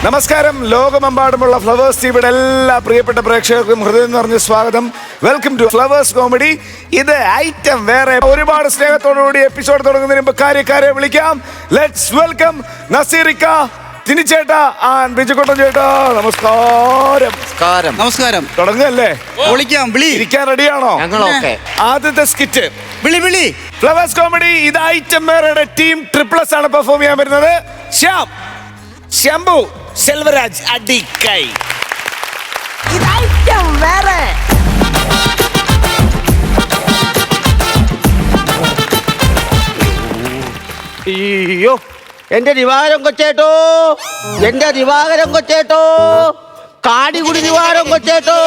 നമസ്കാരം. ലോകമെമ്പാടുമുള്ള ഫ്ലവേഴ്സ് ടിവിയുടെ എല്ലാ പ്രിയപ്പെട്ട പ്രേക്ഷകർക്കും ഹൃദയം നിറഞ്ഞ സ്വാഗതം. Welcome to Flowers Comedy. ഇത് ഐറ്റം വേറെ. ഒരുപാട് സ്നേഹത്തോടുകൂടി എപ്പിസോഡ് തുടങ്ങുന്നതിന് മുമ്പ് കാര്യക്കാരെ വിളിക്കാം. ലെറ്റ്സ് വെൽക്കം നസീറിക്ക, ടിനിച്ചേട്ടാ ആൻഡ് ബിജുക്കുട്ടൻ ചേട്ടാ. നമസ്കാരം. നമസ്കാരം. തുടങ്ങല്ലേ? വിളിക്കാം. വിളി. ഇരിക്കാൻ റെഡിയാണോ? ആദ്യത്തെ സ്കിറ്റ് വിളി. Flowers Comedy. ഇത് ഐറ്റം വേറെ ടീം ട്രിപ്ലസ് ആണ് പെർഫോം ചെയ്യാൻ വരുന്നത്. ശ്യാം, ശംഭു, സെൽവരാജ്, അടിക്കൈ. അയ്യോ, എന്റെ ദിവാകരം കൊച്ചേട്ടോ, എന്റെ ദിവാകരം കൊച്ചേട്ടോ, കാടികുടി ദിവാകരം കൊച്ചേട്ടോ.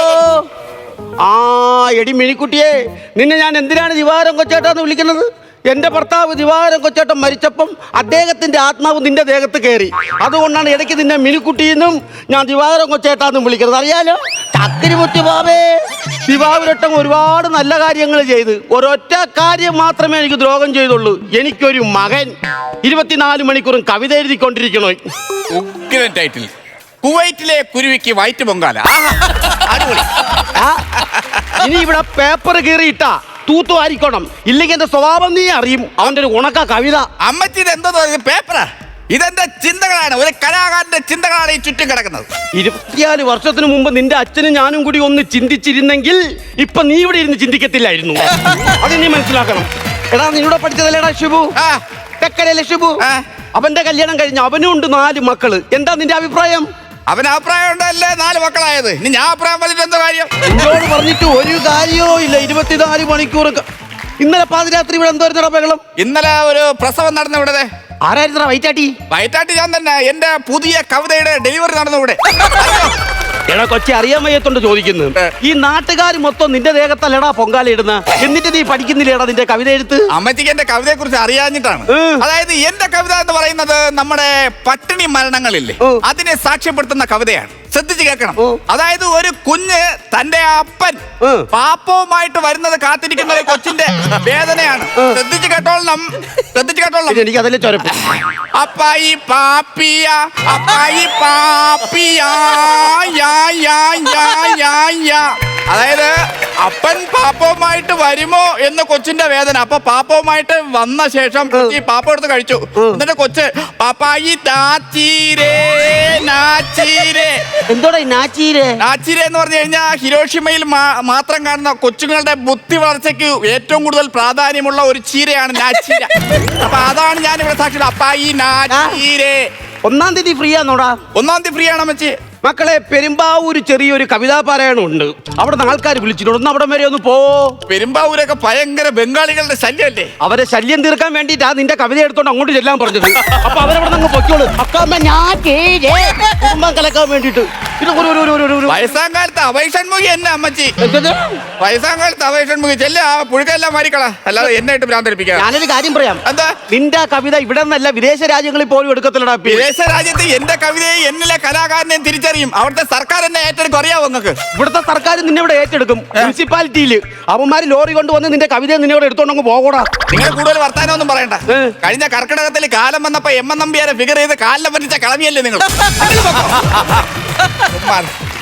എടി മിനിക്കുട്ടിയെ, നിന്നെ ഞാൻ എന്തിനാണ് ദിവാകരം കൊച്ചേട്ടാന്ന് വിളിക്കുന്നത്? എന്റെ ഭർത്താവ് ദിവാകരൻ കൊച്ചേട്ടൻ മരിച്ചപ്പം അദ്ദേഹത്തിന്റെ ആത്മാവ് നിന്റെ ദേഹത്ത് കയറി. അതുകൊണ്ടാണ് ഇടയ്ക്ക് നിന്നെ മിനിക്കുട്ടിയെന്നും ഞാൻ ദിവാകരൻ കൊച്ചേട്ടാന്നും വിളിക്കുന്നത്. അറിയാലോ, ചക്കിരിമുത്തി ബാബേ. ദിവാകരട്ടം ഒരുപാട് നല്ല കാര്യങ്ങൾ ചെയ്ത് ഒരൊറ്റ കാര്യം മാത്രമേ എനിക്ക് ദ്രോഹം ചെയ്തുള്ളൂ. എനിക്കൊരു മകൻ 24 മണിക്കൂറും കവിത എഴുതിക്കൊണ്ടിരിക്കണോ. ഉഗ്രൻ ടൈറ്റിൽ. കുവൈറ്റിലെ കുരുവിക്ക് വയറ്റ് പൊങ്കാല. അടിപൊളി. ഇനി ഇവിടെ പേപ്പർ കീറിയിട്ടാ തൂത്തു ആയിരിക്കണം, ഇല്ലെങ്കിൽ എന്റെ സ്വഭാവം നീ അറിയും. അവന്റെ ഒരു ഉണക്ക കവിത. അമ്മച്ചി ഇത് എന്തോ പേപ്പറാ? ഇതെന്റെ ചിന്തകളാണ്. ഒരു കലാകാരന്റെ ചിന്തകളാണ് ഈ ചുറ്റും കിടക്കുന്നത്. 24 വർഷത്തിന് മുമ്പ് നിന്റെ അച്ഛനും ഞാനും കൂടി ഒന്ന് ചിന്തിച്ചിരുന്നെങ്കിൽ ഇപ്പൊ നീ ഇവിടെ ഇരുന്ന് ചിന്തിക്കത്തില്ലായിരുന്നു. അത് നീ മനസ്സിലാക്കണം. എടാ, നിന്നോട് പഠിച്ചതല്ലേടാ ഷിബു? തെക്കരയിലെ ഷിബു. അവന്റെ കല്യാണം കഴിഞ്ഞ അവനും ഉണ്ട് 4 മക്കള്. എന്താ നിന്റെ അഭിപ്രായം? അവന് അഭിപ്രായം ഉണ്ടല്ലേ 4 മക്കളായത്. ഇനി ഞാൻ അഭിപ്രായം പറഞ്ഞിട്ട് എന്തോ കാര്യം? എന്നോട് പറഞ്ഞിട്ട് ഒരു കാര്യവും ഇല്ല. 24 മണിക്കൂർ. ഇന്നലെ പാതിരാത്രി ഇവിടെ എന്തോരുന്നടാ ബഹളം? ഇന്നലെ ഒരു പ്രസവം നടന്നു ഇവിടെ. ആരായിരുന്നടാ വൈറ്റാട്ടി? വയറ്റാട്ടി ഞാൻ തന്നെ. എന്റെ പുതിയ കവിതയുടെ ഡെലിവറി നടന്നു ഇവിടെ. എടാ കൊച്ചി, അറിയാൻ വയ്യത്തോണ്ട് ചോദിക്കുന്നു. ഈ നാട്ടുകാർ മൊത്തം നിന്റെ ദേഹത്തല്ലടാ പൊങ്കാല ഇടുന്ന, എന്നിട്ട് നീ പഠിക്കുന്നില്ലേടാ നിന്റെ കവിത എഴുത്ത്? അമ്മച്ചിക്ക് എന്റെ കവിതയെ കുറിച്ച് അറിയാഞ്ഞിട്ടാണ്. അതായത് എന്റെ കവിത എന്ന് പറയുന്നത് നമ്മുടെ പട്ടിണി മരണങ്ങളില്ലേ, അതിനെ സാക്ഷ്യപ്പെടുത്തുന്ന കവിതയാണ്. ശ്രദ്ധിച്ച് കേൾക്കണം. അതായത് ഒരു കുഞ്ഞ് തന്റെ അപ്പൻ പാപ്പവുമായിട്ട് വരുന്നത് കാത്തിരിക്കുന്ന ഒരു കൊച്ചിന്റെ വേദനയാണ്. ശ്രദ്ധിച്ച് കേട്ടോളണം. എനിക്ക് അതിലെ ചൊരപ്പ്. അപ്പായി പാപ്പിയ, അപ്പായി പാപ്പിയ. അതായത് അപ്പൻ പാപ്പവുമായിട്ട് വരുമോ എന്ന് കൊച്ചിന്റെ വേദന. അപ്പൊ പാപ്പവുമായിട്ട് വന്ന ശേഷം ഈ പാപ്പ എടുത്ത് കഴിച്ചു. എന്നിട്ട് കൊച്ച് പാപ്പായി നാച്ചീരേ നാച്ചീരേ. എന്തോടാ നാച്ചീരേ? നാച്ചീരേ എന്ന് പറഞ്ഞു കഴിഞ്ഞാൽ ഹിരോഷിമയിൽ മാത്രം കാണുന്ന കൊച്ചുങ്ങളുടെ ബുദ്ധി വളർച്ചയ്ക്ക് ഏറ്റവും കൂടുതൽ പ്രാധാന്യമുള്ള ഒരു ചീരയാണ് നാച്ചീര. അപ്പൊ അതാണ് ഞാൻ ഇവിടെ സാക്ഷിയത്. അപ്പായി നാച്ചീരേ. 1-ാം തീയതി ഫ്രീ ആണോടാ? 1-ാം തീയതി ഫ്രീ ആണ് മച്ചി. മക്കളെ, പെരുമ്പാവൂര് ചെറിയൊരു കവിതാ പാരായണം ഉണ്ട്. അവിടെ നിന്ന് ആൾക്കാർ വിളിച്ചിട്ടുണ്ട്. ഒന്ന് അവിടെ വരെ ഒന്ന് പോ. പെരുമ്പാവൂരൊക്കെ ഭയങ്കര ബംഗാളികളുടെ ശല്യമല്ലേ? അവരെ ശല്യം തീർക്കാൻ വേണ്ടിട്ടാ നിന്റെ കവിത എടുത്തോണ്ട് അങ്ങോട്ട് ചെല്ലാൻ പറഞ്ഞത്. അപ്പൊ അവരവിടെ നിന്ന് പൊയ്ക്കോളൂ. കുടുംബം കലക്കാൻ വേണ്ടിട്ട്. വയസ്സാങ്കാലത്ത് അഭയഷൺമുഖി എന്നെ അമ്മച്ചി. വയസ്സാങ്കാലത്ത് അഭയഷൺമുഖി ചെല്ല പുഴുക്കെല്ലാം മാറിക്കളാ. അല്ലാതെ എന്നായിട്ട് ഭ്രാന്തരിപ്പിക്കാം. ഞാനൊരു കാര്യം പറയാം. എന്താ? നിന്റെ കവിത ഇവിടെ നിന്നല്ല, വിദേശ രാജ്യങ്ങളിൽ പോലും എടുക്കത്തില്ലടാ. വിദേശ രാജ്യത്ത് എന്റെ കവിതയെ എന്നിലെ കലാകാരനെയും തിരിച്ചറിയും. അവിടുത്തെ സർക്കാർ എന്നെ ഏറ്റെടുക്കും. അറിയാവോ നിങ്ങൾക്ക്? ഇവിടുത്തെ സർക്കാർ നിന്നെ ഇവിടെ ഏറ്റെടുക്കും. മുനിസിപ്പാലിറ്റിയിൽ അവന്മാര് ലോറി കൊണ്ടുവന്ന് നിന്റെ കവിതയെ നിന്നെ ഇവിടെ എടുത്തോണ്ടങ്ങ് പോകൂടാ. നിങ്ങൾ കൂടുതൽ വർത്താനം ഒന്നും പറയണ്ട. കഴിഞ്ഞ കർക്കിടകത്തിൽ കാലം വന്നപ്പോ എം എൻ നമ്പ്യാരെ ഫിഗർ ചെയ്ത് കാലിനെ പറ്റിച്ച കളവിയല്ലേ നിങ്ങൾ?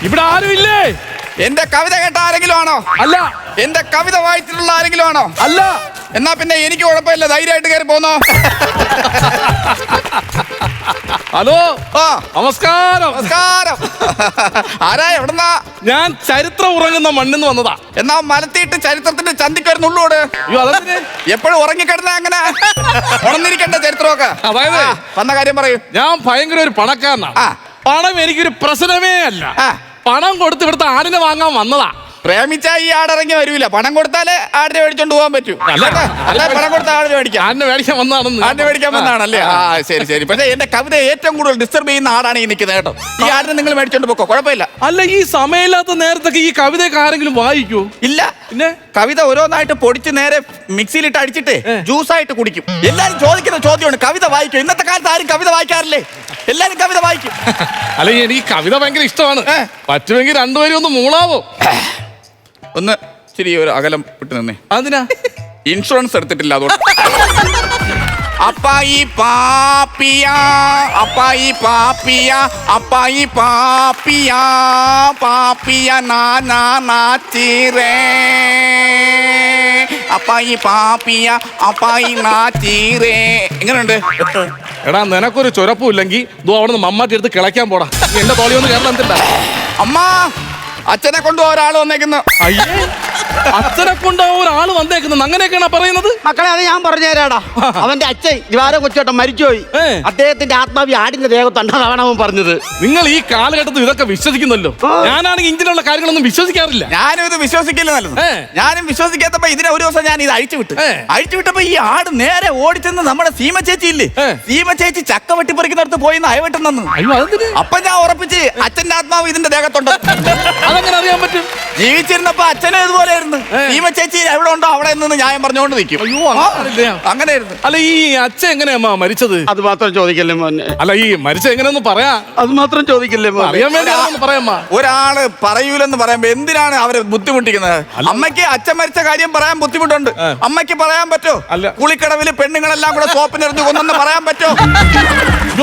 ഇവിടെ ആരുമില്ലേ? എന്റെ കവിത കേട്ട ആരെങ്കിലും ആണോ? അല്ല. എന്റെ കവിത വായിച്ചിട്ടുള്ള ആരെങ്കിലും ആണോ? അല്ല. എന്നാ പിന്നെ എനിക്ക് കുഴപ്പമില്ല, ധൈര്യമായിട്ട് കയറി പോന്നോ. ഹലോ, നമസ്കാരം. നമസ്കാരം. ആരാ? എവിടെന്നാ? ഞാൻ ചരിത്രം ഉറങ്ങുന്ന മണ്ണിന്ന് വന്നതാ. എന്നാ മലത്തിയിട്ട് ചരിത്രത്തിന്റെ ചന്തിക്ക് ഒരു നുള്ളോട്. എപ്പോഴും ഉറങ്ങിക്കിടന്ന അങ്ങനെ ഉണർന്നിരിക്കേണ്ട ചരിത്രമൊക്കെ. അതായത് വന്ന കാര്യം പറയൂ. ഞാൻ ഭയങ്കര ഒരു പണക്കാരനാ. പണം എനിക്കൊരു പ്രശ്നമേ അല്ല. പണം കൊടുത്ത് ഇവിടുത്തെ ആടിനെ വാങ്ങാൻ വന്നതാ. പ്രേമിച്ചാ ഈ ആടിറങ്ങി വരൂല. പണം കൊടുത്താലേ ആടിനെ മേടിച്ചോണ്ട് പോകാൻ പറ്റൂ. അല്ല, പണം കൊടുത്ത ആടിനെ മേടിക്കാം. ആടിനെ മേടിക്കാൻ വന്നതാണെന്ന്. ആടിനെ മേടിക്കാൻ വന്നതാണല്ലേ? ശരി ശരി. പക്ഷേ എന്റെ കവിത ഏറ്റവും കൂടുതൽ ഡിസ്റ്റർബ് ചെയ്യുന്ന ആടാണ് ഈ നിൽക്കുന്നത് കേട്ടോ. ഈ ആടിനെ നിങ്ങൾ മേടിച്ചോണ്ട് പോക്കോ, കുഴപ്പമില്ല. അല്ല, ഈ സമയമില്ലാത്ത നേരത്തൊക്കെ ഈ കവിതയൊക്കെ ആരെങ്കിലും വായിക്കൂ? ഇല്ല. പിന്നെ കവിത ഓരോന്നായിട്ട് പൊടിച്ച് നേരെ മിക്സിയിലിട്ട് അടിച്ചിട്ട് ജ്യൂസായിട്ട് കുടിക്കും. എല്ലാരും ചോദിക്കുന്ന ചോദ്യമാണ്, കവിത വായിക്കും? ഇന്നത്തെ കാലത്ത് ആരും കവിത വായിക്കാറില്ലേ? എല്ലാരും കവിത വായിക്കും. അല്ല, എനിക്ക് കവിത ഭയങ്കര ഇഷ്ടമാണ്. പറ്റുമെങ്കിൽ രണ്ടുപേരും ഒന്ന് മൂളാവോ? ഒന്ന് ശരി, ഒരു അകലം വിട്ട് നിന്നേ. അതിനാ? ഇൻഷുറൻസ് എടുത്തിട്ടില്ല അതുകൊണ്ട്. അപ്പായി പാപ്പിയ അപ്പായി പാപ്പിയ അപ്പായി പാപ്പിയ പാപ്പിയ നാനാ നാച്ചിരേ അപ്പായി പാപ്പിയ അപ്പായി നാച്ചിരേ. എങ്ങനെയുണ്ട്? എടാ നിനക്കൊരു ചുരപ്പും ഇല്ലെങ്കിൽ അവിടെ നിന്ന് മമ്മാറ്റി എടുത്ത് കിളയ്ക്കാൻ പോടാ. എന്റെ തോളി ഒന്ന് കേരളം എന്തില്ല. അമ്മ അച്ഛനെ കൊണ്ട് ഒരാൾ വന്നേക്കുന്നു. അയ്യേ, അച്ഛനെ കൊണ്ട് ഒരാള് വന്നേക്കുന്നത് അങ്ങനെയൊക്കെയാണ് പറയുന്നത്. മക്കളെ അത് ഞാൻ പറഞ്ഞുതരാടാ. അവന്റെ അച്ഛൻ ജിവാരം കൊച്ചോട്ടം മരിച്ചുപോയി. അദ്ദേഹത്തിന്റെ ആത്മാവി ആടിന്റെ ദേഹത്തുണ്ടാണ് അവൻ പറഞ്ഞത്. നിങ്ങൾ ഈ കാലഘട്ടത്തിൽ ഇതൊക്കെ വിശ്വസിക്കുന്നല്ലോ. ഞാനാണെങ്കിൽ ഇങ്ങനെയുള്ള കാര്യങ്ങളൊന്നും വിശ്വസിക്കാറില്ല. ഞാനും ഇത് വിശ്വസിക്കില്ല നല്ലത്. ഞാനും വിശ്വസിക്കാത്തപ്പോ ഇതിനെ ഒരു ദിവസം ഞാൻ ഇത് അഴിച്ചുവിട്ടപ്പോ ഈ ആട് നേരെ ഓടിച്ചെന്ന് നമ്മുടെ സീമ ചേച്ചി ഇല്ലേ, സീമ ചേച്ചി ചക്ക വെട്ടിപ്പറിക്കുന്നിടത്ത് പോയി അയവെട്ടുന്നു. അപ്പൊ ഞാൻ ഉറപ്പിച്ച് അച്ഛന്റെ ആത്മാവ് ഇതിന്റെ ദേഹത്തുണ്ട്. അതെങ്ങനെ അറിയാൻ പറ്റും? ജീവിച്ചിരുന്നപ്പോ അച്ഛനും ഇതുപോലെ ആയിരുന്നു. സീമ ചേച്ചി എവിടെ ഉണ്ടോ അവിടെ നിന്ന് ന്യായം പറഞ്ഞുകൊണ്ട് നിൽക്കും. അയ്യോ, അങ്ങനെയായിരുന്നു. അല്ല ഈ അച്ഛൻ എങ്ങനെയാ മരിച്ചത്? അത് മാത്രം ചോദിക്കല്ലേ മോനെ. അല്ല ഈ മരിച്ച എങ്ങനെയൊന്ന് പറയാ. അത് മാത്രം ചോദിക്കല്ലേ മോനെ. അറിയാൻ വേണ്ടി പറയാമ്മ. ഒരാള് പറയൂലെന്ന് പറയുമ്പോ എന്തിനാണ് അവരെ ബുദ്ധിമുട്ടിക്കുന്നത്? അമ്മയ്ക്ക് അച്ഛൻ മരിച്ച കാര്യം പറയാൻ ബുദ്ധിമുട്ടുണ്ട്. അമ്മയ്ക്ക് പറയാൻ പറ്റോ? കുളിക്കടവില് പെണ്ണുങ്ങളെല്ലാം കൂടെ സോപ്പിനെറിഞ്ഞു കൊന്നെന്ന് പറയാൻ പറ്റോ?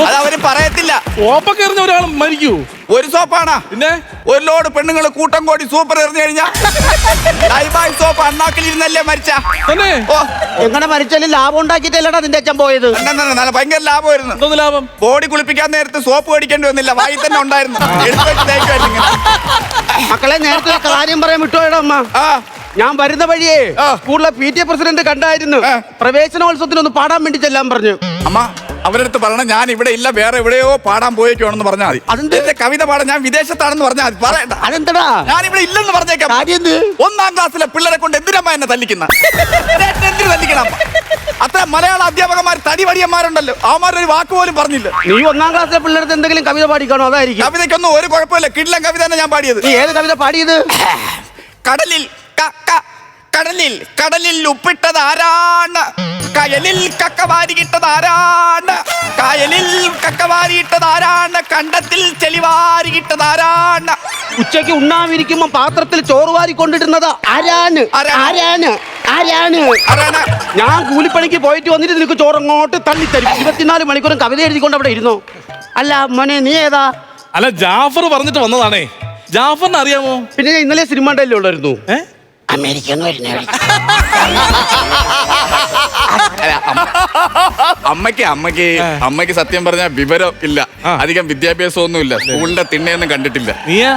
അത് അവര് പറയത്തില്ല. സോപ്പൊക്കെ എറിഞ്ഞ ഒരാൾ മരിക്കൂ? ഒരു സോപ്പാണ് പിന്നെ ഒരു ലോഡ് പെണ്ണുങ്ങൾ കൂട്ടം കൂടി സൂപ്പർ എറിഞ്ഞു കഴിഞ്ഞാ സോപ്പ് അണ്ണാക്കിലിരുന്നല്ലേ മരിച്ച. എങ്ങനെ മരിച്ചാലും ലാഭം ഉണ്ടാക്കിയിട്ടല്ലടാ നിന്റെ അച്ഛൻ പോയത്. ഭയങ്കര ലാഭമായിരുന്നു. എന്തോന്ന് ലാഭം? ബോഡി കുളിപ്പിക്കാൻ നേരത്ത് സോപ്പ് മേടിക്കേണ്ടി വന്നില്ല, വായി തന്നെ ഉണ്ടായിരുന്നു. മക്കളെ നേരത്തെ ഒരു കാര്യം പറയാൻ വിട്ടുപോയടാ അമ്മ. ഞാൻ വരുന്ന വഴിയേ സ്കൂളിലെ PTA പ്രസിഡന്റ് കണ്ടായിരുന്നു. പ്രവേശനോത്സവത്തിനൊന്ന് പാടാൻ വേണ്ടി ചെല്ലാൻ പറഞ്ഞു. അമ്മ അവരടുത്ത് പറയണം ഞാൻ ഇവിടെ ഇല്ല, വേറെ എവിടെയോ പാടാൻ പോയേക്കാണെന്ന് പറഞ്ഞാൽ മതി. അതിന്റെ കവിത പാടാൻ ഞാൻ വിദേശത്താണെന്ന് പറഞ്ഞാൽ മതി. പറയണ്ട. അതെന്താ ഞാൻ ഇവിടെ ഇല്ലെന്ന് പറഞ്ഞേക്കാം. 1ാം ക്ലാസ്സിലെ പിള്ളേരെ കൊണ്ട് എന്തിനമ്മ എന്നെ തല്ലിക്കുന്ന? എന്തിനു തല്ലിക്കണം? അത്ര മലയാള അധ്യാപകന്മാർ തടിവടിയന്മാരുണ്ടല്ലോ, അവന്മാരൊരു വാക്ക് പോലും പറഞ്ഞില്ല. നീ 1ാം ക്ലാസ്സിലെ പിള്ളേർക്ക് എന്തെങ്കിലും കവിത പാടിക്കാണോ? അതായിരിക്കും. കവിതയ്ക്കൊന്നും ഒരു കുഴപ്പമില്ല, കിടിലൻ കവിത തന്നെ ഞാൻ പാടിയത്. നീ ഏത് കവിത പാടിയത്? കടലിൽ ഉപ്പിട്ടത് ആരാണ്? കയലിൽ കക്കവാരിയിട്ടത് ആരാണ്? കായലിൽ കക്കവാരിയിട്ടത് ആരാണ്? കണ്ടത്തിൽ ചെളിവാരിയിട്ടത് ആരാണ്? ഉച്ചയ്ക്ക് ഉണ്ണാവിരിക്കുമ്പോ പാത്രത്തിൽ ചോറ് വാരിക്കൊണ്ടിരുന്നത് ആരാണ്? ആരാണ്? ആരാണ്? ഞാൻ കൂലിപ്പണിക്ക് പോയിട്ട് വന്നിട്ട് നിനക്ക് ചോറ് അങ്ങോട്ട് തള്ളിത്തരും. 24 മണിക്കൂറും കവിത എഴുതിക്കൊണ്ട് അവിടെ ഇരുന്നു. അല്ല മോനെ നീ ഏതാ? അല്ല ജാഫർ പറഞ്ഞിട്ട് വന്നതാണേ. ജാഫറിന് അറിയാമോ? പിന്നെ ഞാൻ ഇന്നലെ സിനിമ ഉണ്ടല്ലേ ഉള്ളായിരുന്നു. അമേരിക്കന്ന് വരുന്ന അമ്മയ്ക്ക് സത്യം പറഞ്ഞ വിവരം ഇല്ല, അധികം വിദ്യാഭ്യാസം ഒന്നും ഇല്ല, സ്കൂളിന്റെ തിണ്ണയൊന്നും കണ്ടിട്ടില്ല. നീയാ?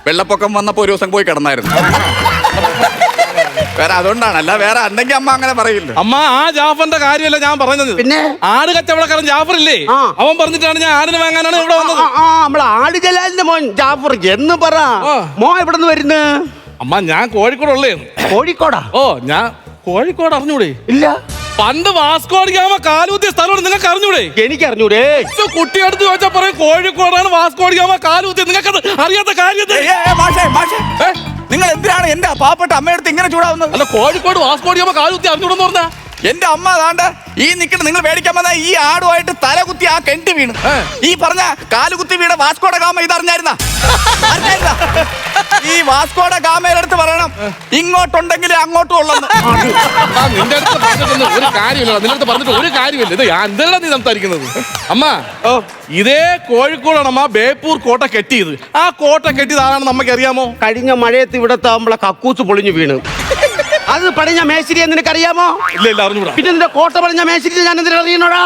വെള്ളപ്പൊക്കം വന്നപ്പോ ഒരു ദിവസം പോയി കിടന്നായിരുന്നു. വേറെ അതുകൊണ്ടാണ്, അല്ല വേറെ എന്തെങ്കിലും അമ്മ അങ്ങനെ പറയില്ല. അമ്മ ആ ജാഫറിന്റെ കാര്യമല്ല ഞാൻ പറഞ്ഞത്. പിന്നെ ആട് കച്ചവടക്കാരൻ ജാഫർ ഇല്ലേ, അവൻ പറഞ്ഞിട്ടാണ് ഞാൻ ആടിന് വാങ്ങാനാണ് ഇവിടെ വന്നത്. നമ്മളെ ആട് ജലാലിന്റെ മോൻ ജാഫർ എന്ന് പറ. മോൻ എവിടെ നിന്ന് വരുന്നു? അമ്മ ഞാൻ കോഴിക്കോടുള്ളേ. കോഴിക്കോടാ? ഓ ഞാൻ കോഴിക്കോട് അറിഞ്ഞൂടെ? ഇല്ല. പണ്ട് വാസ്കോടിഗാമ കാലുകുത്തിയ സ്ഥലമാണ്, നിങ്ങൾക്ക് അറിഞ്ഞൂടെ? എനിക്ക് അറിഞ്ഞൂടെ. കുട്ടിയെടുത്ത് ചോദിച്ചാൽ പറയും കോഴിക്കോടാണ് വാസ്കോടിഗാമ കാലുകുത്തിയത്. നിങ്ങൾക്കത് അറിയാത്ത കാര്യം. നിങ്ങൾ എന്തിനാണ് എന്റെ പാവപ്പെട്ട അമ്മയടുത്ത് ഇങ്ങനെ ചൂടാവുന്നത്? അല്ല കോഴിക്കോട് വാസ്കോടിഗാമ കാലുകുത്തി അറിഞ്ഞൂടെന്ന് പറഞ്ഞാ എന്റെ അമ്മ അതാണ്ട് ഈ നിൽക്കുന്ന നിങ്ങൾ മേടിക്കാൻ വന്ന ഈ ആടുമായിട്ട് തലകുത്തി ആ കെട്ടി വീണ്. ഈ പറഞ്ഞ കാലുകുത്തി വീണ വാസ്കോഡ ഗാമ ഇത് അറിഞ്ഞായിരുന്ന? ഈ വാസ്കോഡ ഗാമയുടെ പറയണം ഇങ്ങോട്ടുണ്ടെങ്കിൽ അങ്ങോട്ടും ഉള്ളത്. നിന്റെ അടുത്ത് പറഞ്ഞിട്ടൊന്നും ഒരു കാര്യമില്ല. നിന്റെ അടുത്ത് പറഞ്ഞിട്ട് ഒരു കാര്യമില്ല. ഇത് എന്താണ് നീ സംസാരിക്കുന്നത്? അമ്മ ഇതേ കോഴിക്കോടാണ് അമ്മ ബേപ്പൂർ കോട്ട കെട്ടിയത്. ആ കോട്ട കെട്ടിയത് ആരാണെന്ന് നമുക്ക് അറിയാമോ? കഴിഞ്ഞ മഴയത്ത് ഇവിടത്തെ നമ്മളെ കക്കൂസ് പൊളിഞ്ഞു വീണ്. അത് പണിഞ്ഞ മേശിരി നിനക്കറിയാമോ? ഇല്ല ഇല്ല അറിഞ്ഞൂടാ. പിന്നെ നിന്റെ കോട്ട പണിഞ്ഞ മേശിരി ഞാൻ എന്തിനാ അറിയണോടാ?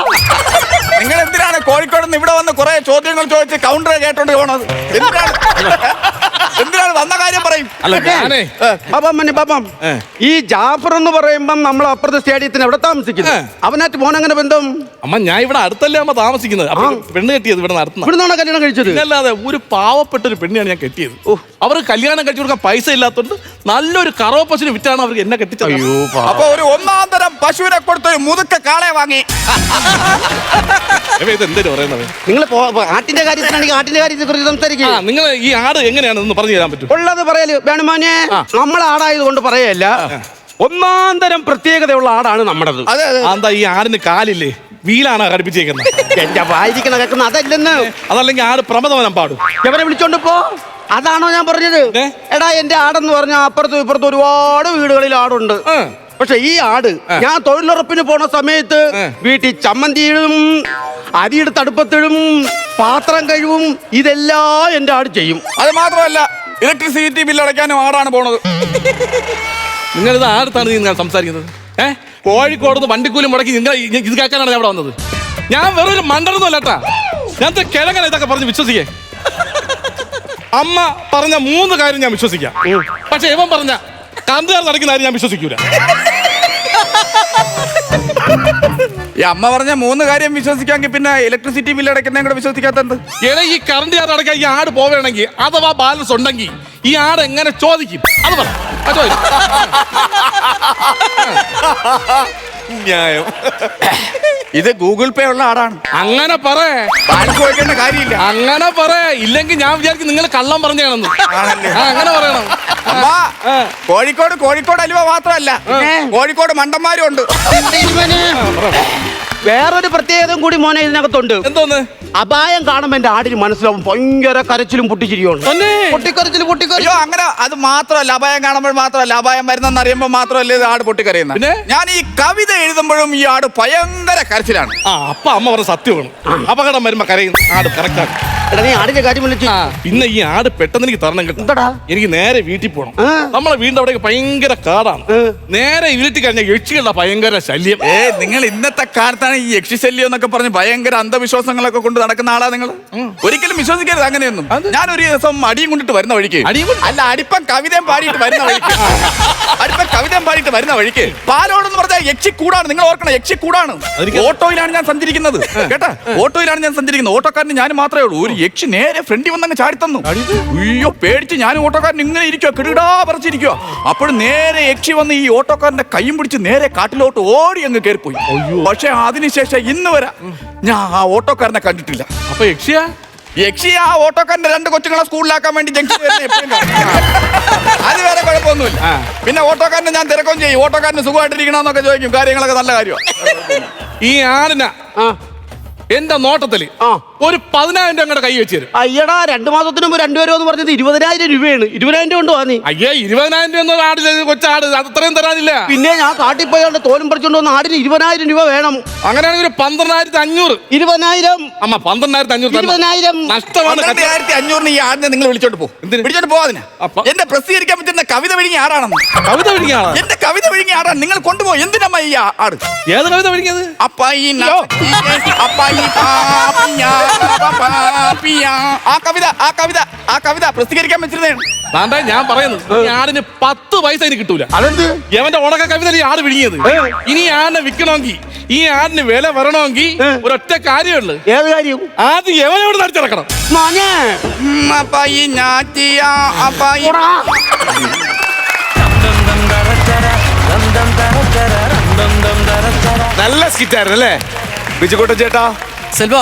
നിങ്ങൾ എന്തിനാണ് കോഴിക്കോട് നിന്ന് ഇവിടെ വന്ന് കുറെ ചോദ്യങ്ങൾ ചോദിച്ച് കൗണ്ടർ കേട്ടോണ്ട് പോണത്? എന്തിനാണ് വന്ന കാര്യം പറയും. ഈ ജാഫർ എന്ന് പറയുമ്പം നമ്മൾ അപ്പുറത്തെ സ്റ്റേഡിയത്തിന് എവിടെ താമസിക്കുന്നത്? അവനായിട്ട് പോകാൻ അങ്ങനെ ബന്ധം? അമ്മ ഞാൻ ഇവിടെ അടുത്തല്ലേ അമ്മ താമസിക്കുന്നത്. പെണ്ണ് കെട്ടിയത് ഇവിടെ നടത്തുന്നത്. ഇവിടുന്നാണ് കല്യാണം കഴിച്ചത്? അല്ലാതെ ഒരു പാവപ്പെട്ട ഒരു പെണ്ണിയാണ് ഞാൻ കെട്ടിയത്. അവർ കല്യാണം കഴിച്ചു കൊടുക്കാൻ പൈസ ഇല്ലാത്തോണ്ട് നല്ലൊരു കറവ പശുവിനെ വിറ്റാണ് അവർക്ക് എന്നെ കെട്ടിച്ചത്. അപ്പൊ ഒരു 1ാം തരം പശുവിനെ കൊടുത്ത് ഒരു മുതുക്ക കാളെ വാങ്ങി. എന്തിനു പറയുന്നത്? നിങ്ങൾ ആട്ടിന്റെ കാര്യത്തിലാണെങ്കിൽ ആട്ടിന്റെ കാര്യത്തെ കുറിച്ച് സംസാരിക്കുക. നിങ്ങൾ ഈ ആട് എങ്ങനെയാണെന്ന് പറഞ്ഞു തരാൻ പറ്റും? ഉള്ളത് പറയല് വേണുമോനെ. നമ്മൾ ആടായത് കൊണ്ട് പറയല്ല, 1ാം തരം പ്രത്യേകതയുള്ള ആടാണ് നമ്മുടേത്. എന്താ ഈ ആടിന് കാലില്ലേ? വീലാണ് ഘടിപ്പിച്ചേക്കുന്നത്. എന്റെ വായിരിക്കണ കേൾക്കുന്ന അതല്ലെന്ന്. അതല്ലെങ്കിൽ ആട് പ്രമദവനം പാടും. എവരെ വിളിച്ചോണ്ട് പോ. അതാണോ ഞാൻ പറഞ്ഞത്? എടാ എന്റെ ആടെന്ന് പറഞ്ഞാൽ അപ്പുറത്തും ഇപ്പുറത്തും ഒരുപാട് വീടുകളിൽ ആടുണ്ട്. പക്ഷെ ഈ ആട് ഞാൻ തൊഴിലുറപ്പിന് പോണ സമയത്ത് വീട്ടിൽ ചമ്മന്തിയിടും, അരിയെടുത്ത് അടുപ്പത്തിടും, പാത്രം കഴിവും, ഇതെല്ലാം എന്റെ ആട് ചെയ്യും. അത് മാത്രമല്ല ഇലക്ട്രിസിറ്റി ബില്ല് അടയ്ക്കാനും ആടാണ് പോണത്. നിങ്ങളിത് ആടുത്താണ് നിങ്ങൾ സംസാരിക്കുന്നത്? കോഴിക്കോട് വണ്ടിക്കൂലി മുടക്കി നിങ്ങൾ ഇത് കേൾക്കാനാണ് ഞാൻ ഇവിടെ വന്നത്. ഞാൻ വെറൊരു മണ്ടനൊന്നും അല്ലട്ടാ. ഞാൻ കിഴങ്ങനെ ഇതൊക്കെ പറഞ്ഞ് വിശ്വസിക്കേ. അമ്മ പറഞ്ഞ 3 കാര്യം ഞാൻ വിശ്വസിക്കാം. പക്ഷെ ഇവൻ പറഞ്ഞ കന്നുകാർ നടക്കുന്ന കാര്യം ഞാൻ വിശ്വസിക്കൂല. ഈ അമ്മ പറഞ്ഞ 3 കാര്യം വിശ്വസിക്കാമെങ്കിൽ പിന്നെ ഇലക്ട്രിസിറ്റി ബില്ല് അടയ്ക്കുന്നതും കൂടെ വിശ്വസിക്കാത്തത്? ഈ കറണ്ട് ചാർജ് അടയ്ക്കാൻ ഈ ആട് പോവുകയാണെങ്കിൽ അഥവാ ബാലൻസ് ഉണ്ടെങ്കിൽ ഈ ആട് എങ്ങനെ ചോദിക്കും? അത് പറ. ന്യായം. ഇത് ഗൂഗിൾ പേ ഉള്ള ആടാണ്. അങ്ങനെ പറ. ബാലൻസ് ചോദിക്കേണ്ട കാര്യമില്ല. അങ്ങനെ പറ. ഇല്ലെങ്കിൽ ഞാൻ വിചാരിക്കും നിങ്ങൾ കള്ളം പറഞ്ഞാണെന്ന്. അങ്ങനെ പറയണം. അമ്മ, കോഴിക്കോട് അലുവ മാത്രമല്ല, കോഴിക്കോട് മണ്ടന്മാരും ഉണ്ട്. വേറൊരു പ്രത്യേകത കൂടി മോനെ ഇതിനകത്തുണ്ട്. എന്തോന്ന്? അപായം കാണുമ്പോ എന്റെ ആടിന് മനസ്സിലാവും ഭയങ്കര കരച്ചിലും പൊട്ടിച്ചിരിയാണ്. അയ്യോ, അങ്ങനെ അത് മാത്രമല്ല, അപായം കാണുമ്പോൾ മാത്രമല്ല, അപായം വരുന്നെന്ന് അറിയുമ്പോൾ മാത്രമല്ല ഇത് ആട് പൊട്ടിക്കരയുന്നത്. ഞാൻ ഈ കവിത എഴുതുമ്പോഴും ഈ ആട് ഭയങ്കര കരച്ചിലാണ്. അപ്പൊ അമ്മ പറഞ്ഞ സത്യമാണ്. അപകടം വരുമ്പോ കരയും ആട് കറക്റ്റാണ്. നീ ആടിന്റെ കാര്യം വിളിച്ചു. പിന്നെ ഈ ആട് പെട്ടെന്ന് എനിക്ക് തരണം കേട്ടോ. എനിക്ക് നേരെ വീട്ടിൽ പോകണം. നമ്മളെ വീടിന്റെ അവിടെ ഭയങ്കര കാടാണ്. നേരെ വീട്ടിൽ കഴിഞ്ഞാൽ യക്ഷികളുടെ ഭയങ്കര ശല്യം. നിങ്ങൾ ഇന്നത്തെ കാലത്താണ് ഈ യക്ഷി ശല്യം എന്നൊക്കെ പറഞ്ഞ് ഭയങ്കര അന്ധവിശ്വാസങ്ങളൊക്കെ കൊണ്ട് നടക്കുന്ന ആളാ നിങ്ങൾ. ഒരിക്കലും വിശ്വസിക്കരുത് അങ്ങനെയൊന്നും. ഞാൻ ഒരു ദിവസം അടിയും കൊണ്ടിട്ട് വരുന്ന വഴിക്ക്, അല്ല അടിപ്പം കവിതയും പാടിയിട്ട് വരുന്ന വഴിക്ക് പാലോടെന്ന് പറഞ്ഞാൽ യക്ഷി കൂടാണ്. നിങ്ങൾ ഓർക്കണം, യക്ഷി കൂടാണ്. ഓട്ടോയിലാണ് ഞാൻ സഞ്ചരിക്കുന്നത് കേട്ടാ. ഓട്ടോക്കാരന് ഞാൻ മാത്രമേ ഉള്ളൂ. ഒരു യക്ഷി നേരെ ഫ്രണ്ടി വന്നങ്ങ് ചാടി തന്നു. അയ്യോ, പേടിച്ച് ഞാനും ഓട്ടോക്കാരൻ ഇങ്ങനെ ഇരിക്കുക, കിടുകിടാ പറിച്ചിരിക്കുക. അപ്പോഴും നേരെ യക്ഷി വന്ന് ഈ ഓട്ടോക്കാരന്റെ കൈയും പിടിച്ച് നേരെ കാട്ടിലോട്ട് ഓടി അങ്ങ് കയറിപ്പോയി. പക്ഷെ അതിനുശേഷം ഇന്ന് വരെ ഞാൻ ആ ഓട്ടോക്കാരനെ കണ്ടിട്ടില്ല. അപ്പൊ യക്ഷി ആ ഓട്ടോക്കാരന്റെ 2 കൊച്ചുങ്ങളെ സ്കൂളിലാക്കാൻ വേണ്ടി ജംഗ്ഷൻ അത് വേറെ കുഴപ്പമൊന്നുമില്ല. പിന്നെ ഓട്ടോക്കാരനെ ഞാൻ തിരക്കും ചെയ്യും. ഓട്ടോക്കാരന് സുഖമായിട്ടിരിക്കണമെന്നൊക്കെ ചോദിക്കും. കാര്യങ്ങളൊക്കെ നല്ല കാര്യമാണ്. ഈ ആടിന എന്റെ നോട്ടത്തില് ഒരു 10,000 രൂപ കൈ വെച്ച് തരും. അയ്യടാ, 2 മാസത്തിന് മുമ്പ് 2 പേരും എന്ന് പറഞ്ഞത് 20,000 രൂപയാണ്. 20,000 രൂപ കൊണ്ടുപോവാ നീ. അയ്യേ, 20,000 രൂപ ആടില്ല, കൊച്ചാട് അത്രയും തരാനില്ല. പിന്നെ ഞാൻ കാട്ടിൽ പോയാണ്ട് തോലും പറിച്ചോണ്ട് വന്ന ആടിന് 20,000 രൂപ വേണം. അങ്ങനെയാണെങ്കിൽ 12,500. 20,000. അമ്മ 12,500. 20,000 നഷ്ടമാണ്. 12,500 ഈ ആടിനെ നിങ്ങൾ വിളിച്ചോണ്ട് പോവാതിന്. എന്റെ പ്രസിദ്ധീകരിക്കാൻ പറ്റുന്ന കവിത വിഴുങ്ങിയ ആടാണെന്ന്. കവിത വിഴുങ്ങിയ ആളാ? എന്റെ കവിത വിഴുങ്ങിയ ആടാണ്. നിങ്ങൾ കൊണ്ടുപോകും. എന്തിനമ്മ ഈ ആട്? ഏത് കവിത വിഴുങ്ങിയത്? ആ കവിത പ്രസിദ്ധീകരിക്കാൻ പറ്റുന്നതാണ്. ഞാൻ പറയുന്നു, ഈ ആടിന് 10 പൈസ എനിക്ക് കിട്ടൂല. അതെന്ത്? എവന്റെ ഉണക്ക കവിത ഈ ആട് വിഴുങ്ങിയത്. ഇനി ഈ ആടിനെ വിൽക്കണമെങ്കിൽ, ഈ ആടിന് വില വരണമെങ്കിൽ ഒരൊറ്റ കാര്യമുള്ളു. ഏത് കാര്യം? ആദ്യം എവനോട് നടിച്ചിറക്കണം. നല്ല സ്കിറ്റായിരുന്നു അല്ലേ ബിജുകുട്ടൻ ചേട്ടാ? സെൽവ,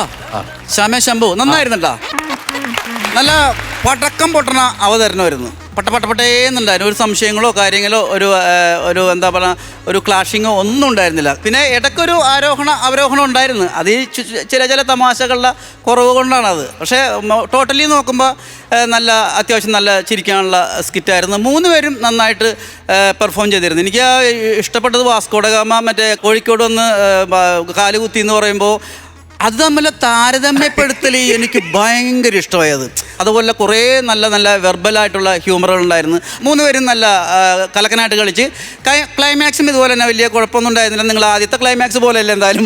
ശ്യാമേ ശംഭു നന്നായിരുന്നട്ടാ. നല്ല പടക്കം പൊട്ടണ അവതരണമായിരുന്നു. പട്ടേന്നുണ്ടായിരുന്നു. ഒരു സംശയങ്ങളോ കാര്യങ്ങളോ ഒരു എന്താ പറയുക, ഒരു ക്ലാഷിങ്ങോ ഒന്നും ഉണ്ടായിരുന്നില്ല. പിന്നെ ഇടയ്ക്കൊരു അവരോഹണം ഉണ്ടായിരുന്നു. അത് ഈ ചില തമാശകളുടെ കുറവ് കൊണ്ടാണത്. പക്ഷേ ടോട്ടലി നോക്കുമ്പോൾ നല്ല അത്യാവശ്യം നല്ല ചിരിക്കാനുള്ള സ്കിറ്റായിരുന്നു. 3 പേരും നന്നായിട്ട് പെർഫോം ചെയ്തിരുന്നു. എനിക്ക് ഇഷ്ടപ്പെട്ടത് വാസ്കോഡ ഗാമ മറ്റേ കോഴിക്കോട് വന്ന് കാലുകുത്തി എന്ന് പറയുമ്പോൾ അത് തമ്മിൽ താരതമ്യപ്പെടുത്തൽ എനിക്ക് ഭയങ്കര ഇഷ്ടമായത്. അതുപോലെ കുറേ നല്ല വെർബലായിട്ടുള്ള ഹ്യൂമറുകളുണ്ടായിരുന്നു. 3 പേരും നല്ല കലക്കനായിട്ട് കളിച്ച്. ക്ലൈമാക്സും ഇതുപോലെ തന്നെ വലിയ കുഴപ്പമൊന്നും ഉണ്ടായിരുന്നില്ല. നിങ്ങൾ ആദ്യത്തെ ക്ലൈമാക്സ് പോലെയല്ല, എന്തായാലും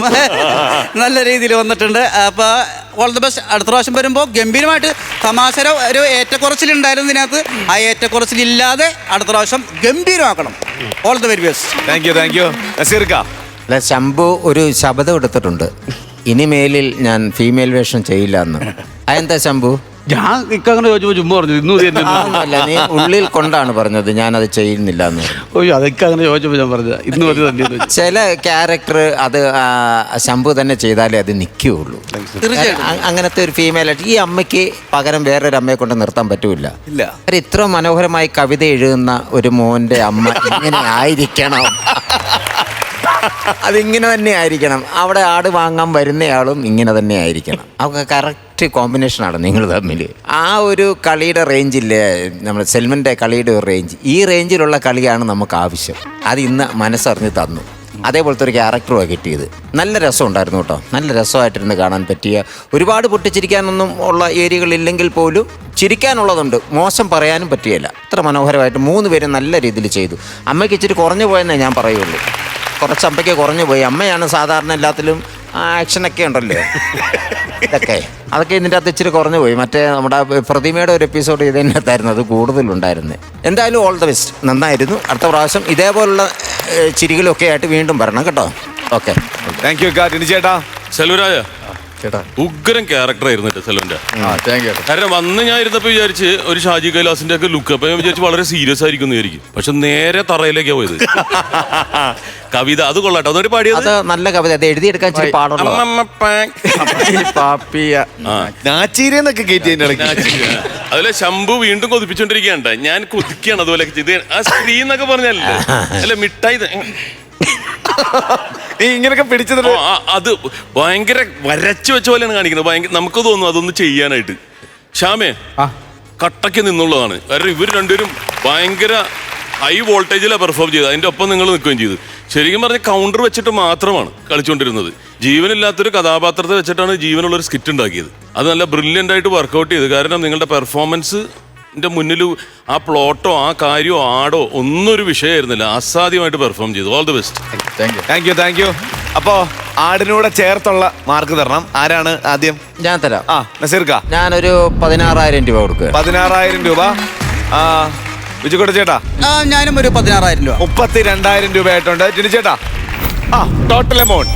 നല്ല രീതിയിൽ വന്നിട്ടുണ്ട്. അപ്പോൾ ഓൾ ദി ബെസ്റ്റ്. അടുത്ത പ്രാവശ്യം വരുമ്പോൾ ഗംഭീരമായിട്ട് തമാശര ഒരു ഏറ്റക്കുറച്ചിലുണ്ടായിരുന്നു ഇതിനകത്ത്. ആ ഏറ്റക്കുറച്ചിലില്ലാതെ അടുത്ത പ്രാവശ്യം ഗംഭീരമാക്കണം. All the very best. Thank you. അല്ല, ശംഭു ഒരു ശബ്ദം എടുത്തിട്ടുണ്ട്, ഇനിമേലിൽ ഞാൻ ഫീമെയിൽ വേഷം ചെയ്യില്ല എന്ന്. അതെന്താ ശംഭു? ഞാൻ ഇക്കങ്ങനെ ചോദിച്ചപ്പോൾ ചുമ്മാ പറഞ്ഞു ഇന്നു അല്ല, നീ ഉള്ളിൽ കൊണ്ടാണ് പറഞ്ഞത് ഞാനത് ചെയ്യുന്നില്ല എന്ന്. ഓയ്യോ, അതൊക്കെ അങ്ങനെ ചോദിച്ചപ്പോൾ ഞാൻ പറഞ്ഞത് ഇന്ന് പറഞ്ഞു തന്നെ. ചില ക്യാരക്ടർ അത് ശംഭു തന്നെ ചെയ്താലേ അത് നിൽക്കുകയുള്ളൂ. അങ്ങനത്തെ ഒരു ഫീമെയിൽ ആയിട്ട് ഈ അമ്മയ്ക്ക് പകരം വേറൊരു അമ്മയെ കൊണ്ട് നിർത്താൻ പറ്റൂല. ഇത്ര മനോഹരമായി കവിത എഴുതുന്ന ഒരു മോൻ്റെ അമ്മ ഇങ്ങനെ ആയിരിക്കണം. അതിങ്ങനെ തന്നെ ആയിരിക്കണം. അവിടെ ആട് വാങ്ങാൻ വരുന്നയാളും ഇങ്ങനെ തന്നെ ആയിരിക്കണം. അവർക്ക് കറക്റ്റ് കറക്റ്റ് കോമ്പിനേഷനാണ് നിങ്ങൾ തമ്മിൽ. ആ ഒരു കളിയുടെ റേഞ്ചില്ലേ, നമ്മൾ സെൽമൻ്റെ കളിയുടെ ഒരു റേഞ്ച്, ഈ റേഞ്ചിലുള്ള കളിയാണ് നമുക്ക് ആവശ്യം. അത് ഇന്ന് മനസ്സറിഞ്ഞ് തന്നു. അതേപോലത്തെ ഒരു ക്യാരക്ടറുമാണ് കിട്ടിയത്. നല്ല രസമുണ്ടായിരുന്നു കേട്ടോ, നല്ല രസമായിട്ടിരുന്ന് കാണാൻ പറ്റിയ. ഒരുപാട് പൊട്ടിച്ചിരിക്കാനൊന്നും ഉള്ള ഏരിയകളില്ലെങ്കിൽ പോലും ചിരിക്കാനുള്ളതുണ്ട്, മോശം പറയാനും പറ്റിയല്ല. അത്ര മനോഹരമായിട്ട് 3 പേരും നല്ല രീതിയിൽ ചെയ്തു. അമ്മയ്ക്ക് ഇച്ചിരി കുറഞ്ഞു പോയെന്നേ ഞാൻ പറയുള്ളൂ, കുറച്ച് അമ്മയ്ക്ക് കുറഞ്ഞു പോയി. അമ്മയാണ് സാധാരണ എല്ലാത്തിലും ആക്ഷനൊക്കെ ഉണ്ടല്ലോ, അതൊക്കെ ഇതിൻ്റെ അകത്ത് ഇച്ചിരി കുറഞ്ഞു പോയി. മറ്റേ നമ്മുടെ പ്രതിമയുടെ ഒരു എപ്പിസോഡ് ഇതിനകത്തായിരുന്നു, അത് കൂടുതലുണ്ടായിരുന്നത്. എന്തായാലും ഓൾ ദ ബെസ്റ്റ്, നന്നായിരുന്നു. അടുത്ത പ്രാവശ്യം ഇതേപോലുള്ള ചിരികളൊക്കെ ആയിട്ട് വീണ്ടും വരണം കേട്ടോ. ഓക്കെ, താങ്ക് യു ചേട്ടാ. സെൽവരാജ ഉഗ്രം ക്യാരക്ടർ ആയിരുന്നു സെൽവന്റെ. കാരണം വന്ന് ഞാൻ ഇരുന്നപ്പോ വിചാരിച്ച് ഒരു ഷാജി കൈലാസിന്റെ ഒക്കെ ലുക്ക്, അപ്പൊ ഞാൻ വിചാരിച്ചു വളരെ സീരിയസ് ആയിരിക്കും വിചാരിക്കും. പക്ഷെ നേരെ തറയിലേക്കാ പോയത്. കവിത അത് കൊള്ളാട്ടോ, അതൊരു പാടിയത് അത് നല്ല കവിത, അത് എഴുതിയെടുക്കാൻ ഇച്ചിരി പാടുള്ള. അതുപോലെ ശംഭു വീണ്ടും കൊതിപ്പിച്ചോണ്ടിരിക്കുകയാണ്. ഞാൻ കൊതിക്കുകയാണ് അതുപോലെ ഇത് ആ സ്ത്രീ എന്നൊക്കെ പറഞ്ഞല്ലേ, അല്ല മിഠായി ഇങ്ങനൊക്കെ പിടിച്ചത് അത് ഭയങ്കര വരച്ചു വെച്ച പോലെയാണ് കാണിക്കുന്നത്. ഭയങ്കര നമുക്ക് തോന്നും അതൊന്ന് ചെയ്യാനായിട്ട്. ശ്യാമേ കട്ടയ്ക്ക് നിന്നുള്ളതാണ്. കാരണം ഇവർ രണ്ടുപേരും ഭയങ്കര ഹൈ വോൾട്ടേജിലാണ് പെർഫോം ചെയ്തത്. അതിൻ്റെ ഒപ്പം നിങ്ങൾ നിൽക്കുകയും ചെയ്തു. ശരിക്കും പറഞ്ഞാൽ കൗണ്ടർ വെച്ചിട്ട് മാത്രമാണ് കളിച്ചുകൊണ്ടിരുന്നത്. ജീവനില്ലാത്തൊരു കഥാപാത്രത്തെ വെച്ചിട്ടാണ് ജീവനുള്ളൊരു സ്കിറ്റ് ഉണ്ടാക്കിയത്. അത് നല്ല ബ്രില്യൻ്റ് ആയിട്ട് വർക്കൗട്ട് ചെയ്ത്. കാരണം നിങ്ങളുടെ പെർഫോമൻസ് മുന്നിൽ ആ പ്ലോട്ടോ ആ കാര്യമോ ആടോ ഒന്നും ഒരു വിഷയമായിരുന്നില്ല. അസാധ്യമായിട്ട് പെർഫോം ചെയ്തു. All the best. Thank U. അപ്പോ ആടിനൂടെ ചേർത്തുള്ള മാർക്ക് തരണം. ആരാണ് ആദ്യം? ഞാൻ തരാം. നസീർക്ക, ഞാനൊരു 16,000 രൂപ കൊടുക്കുക. 16,000 രൂപ. വിജുക്കോട്ട ചേട്ടാ? ഞാനും ഒരു 16,000 രൂപ. 32,000 രൂപ ആയിട്ടുണ്ട്. ജിനി ചേട്ടാ? ടോട്ടൽ എമൗണ്ട്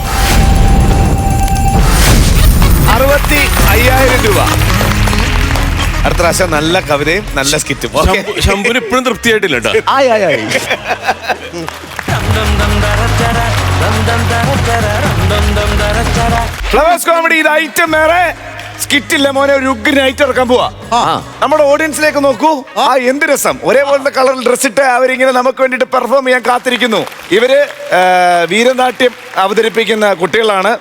65,000 രൂപ. അടുത്ത പ്രാവശ്യം നല്ല കവിതയും നല്ല സ്കിറ്റും. ശംഭുവിന് ഇപ്പോഴും തൃപ്തിയായിട്ടില്ല കേട്ടോ. ഫ്ലവേഴ്സ് കോമഡി ഐറ്റം വേറെ സ്കിറ്റില്ല മോനെ, ഒരു ഉഗ്ര നൈറ്റ് ഇറക്കാൻ പോവാ. നമ്മുടെ ഓഡിയൻസിലേക്ക് നോക്കൂ. എന്ത് രസം, ഒരേപോലത്തെ കളറിൽ ഡ്രസ് ഇട്ട് അവരിങ്ങനെ നമുക്ക് വേണ്ടിയിട്ട് പെർഫോം ചെയ്യാൻ കാത്തിരിക്കുന്നു. ഇവര് വീരനാട്യം അവതരിപ്പിക്കുന്ന കുട്ടികളാണ്.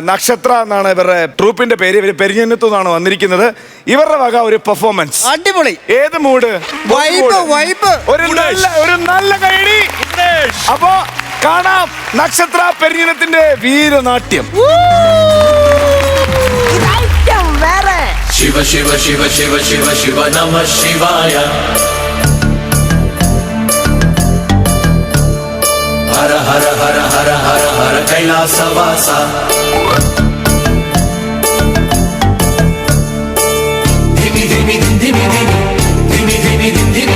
നക്ഷത്ര എന്നാണ് ഇവരുടെ ട്രൂപ്പിന്റെ പേര്. ഇവര് പെരിഞ്ഞന്നത്തു നിന്നാണ് വന്നിരിക്കുന്നത്. ഇവരുടെ വക ഒരു പെർഫോമൻസ് അടിപൊളി. ഏത് മൂഡ്? ഒരു നല്ല കൈഡി. അപ്പോ കാണാം നക്ഷത്ര പെരിഞ്ഞനത്തിന്റെ വീരനാട്യം. ശിവ ശിവ ശിവ ശിവ ശിവ ശിവ നമ ശിവായ. ഹര ഹര ഹര ഹര ഹര ഹര കൈലാസവാസ. ധിമി ധിമി ധിമി ധിമി ധിമി ധിമി ധിമി ധിമി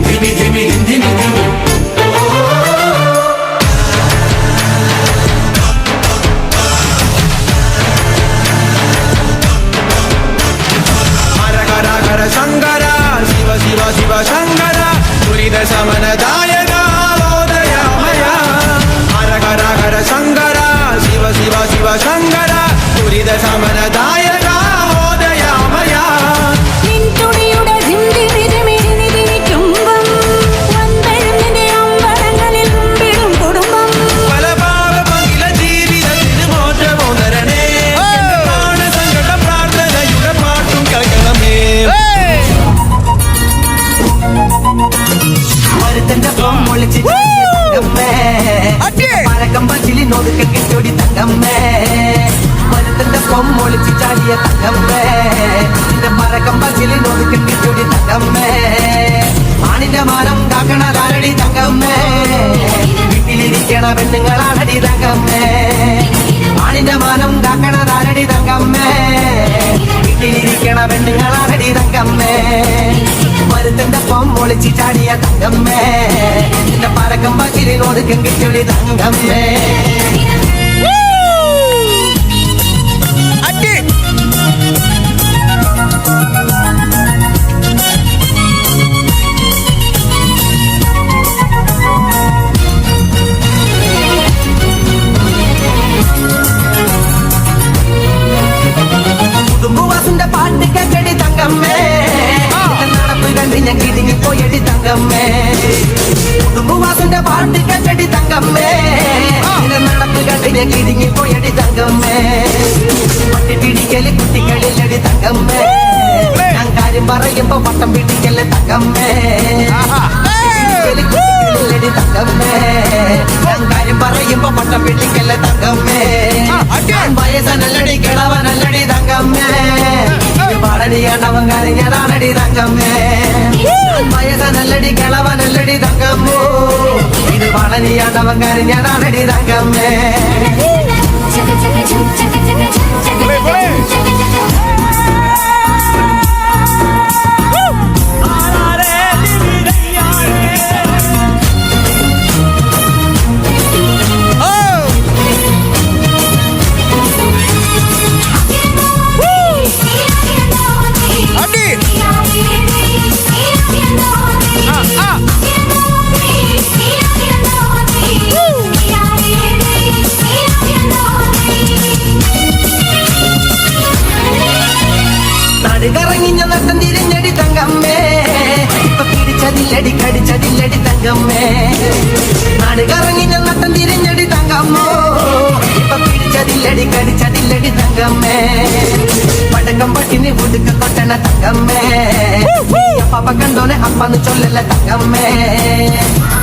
ധിമി ധിമി ധിമി ധിമി. ശങ്കര ശിവ ശിവ ശിവ ശങ്കര ദുരിത സമനദായക ഓദയമയ. ഹര ഹര ഹര ശങ്കര ശിവ ശിവ ശിവ ശങ്കര ദുരിത സമനദായക ഓദയമയ. നിൻതുടിയുടെ ധിംധിമിതിമിതിമിതിമിക്കുമ്പം വൻപെരുന്നിന്റെ അമ്പലങ്ങളിൽ കുമ്പിടും കുടുംബം. പല പാപമഖില ജീവിതത്തിന് മോചമോ തരണേ. സങ്കട പ്രാർത്ഥനയുടെ പാട്ടും കേൾക്കണമേ. മരത്തിന്റെ പൊളിച്ച് മരക്കമ്പച്ചിലി നോതുക്ക കിട്ടോടി തങ്കമ്മേ. മരത്തിന്റെ പൊളിച്ച് ചാടിയ തങ്കമ്മേ. നിന്റെ മരക്കമ്പച്ചിലി നോതുക്ക കിട്ടോടി തങ്കമ്മേ. ആണിന്റെ മാനം കാക്കണതാരടി തങ്കമ്മേ. വീട്ടിലിരിക്കണ പെണ്ണുങ്ങളാണടി തങ്കമ്മേ. ആണിന്റെ മാനം കാക്കണതാരടി തങ്കമ്മേ. വീട്ടിലിരിക്കണ പെണ്ണുങ്ങളാണടി തങ്കമ്മേ. മരുത്തിന്റെ പൊളിച്ച് ചാടിയ തങ്കമ്മേ. നിന്റെ പരക്കമ്പച്ചിലി നോതുക്കം കിട്ടോടി തങ്കമ്മേ. കുടുംബവാസിന്റെ പാട്ട് കേട്ടടി തങ്കമ്മേ. നടപ്പ് കണ്ട് ഞാൻ കിടുങ്ങി പോയടി തങ്കമ്മേ. കുടുംബവാസന്റെ പാട്ട് കണ്ടടി തങ്കമ്മേ നടപ്പ് കണ്ടിനെ കിരിങ്ങി പോയടി തങ്കമ്മേ പട്ടി പിടിക്കല് കുട്ടികളിലടി തങ്കമ്മേ ഞാൻ കാര്യം പറയുമ്പോ പട്ടം പിടിക്കല് തങ്കമ്മേ കുട്ടികളിലടി തങ്കമ്മേ ഞാൻ കാര്യം പറയുമ്പോ പട്ടം പിടിക്കല് തങ്കമ്മേ വയസ്സനല്ലടി കിളവനല്ലടി തങ്കമ്മേ പാടടിയാണ്ടവൻ കരഞ്ഞതാണടി തങ്കമ്മേ വയസ്സനല്ലടി കിളവനല്ലടി തങ്കമ്മോ ഇത് പാടടിയാണ്ടവൻ കരഞ്ഞതാണടി തങ്കമ്മേ കറങ്ങിഞ്ഞ നട്ടം തിരിഞ്ഞടി തങ്കമ്മേ ഇപ്പൊ പിടിച്ചതില്ലടി കടിച്ചതില്ലടി തങ്കമ്മേ നാട് കറങ്ങിഞ്ഞ നട്ടം തിരിഞ്ഞടി തങ്കമ്മോ ഇപ്പൊ പിടിച്ചതില്ലടി കടിച്ചതില്ലടി തങ്കമ്മേ പടക്കം പട്ടിന് ഉടുക്ക കൊട്ടണ തങ്കമ്മേ അപ്പ കണ്ടോനെ അപ്പന്ന് ചൊല്ലല്ല തങ്കമ്മേ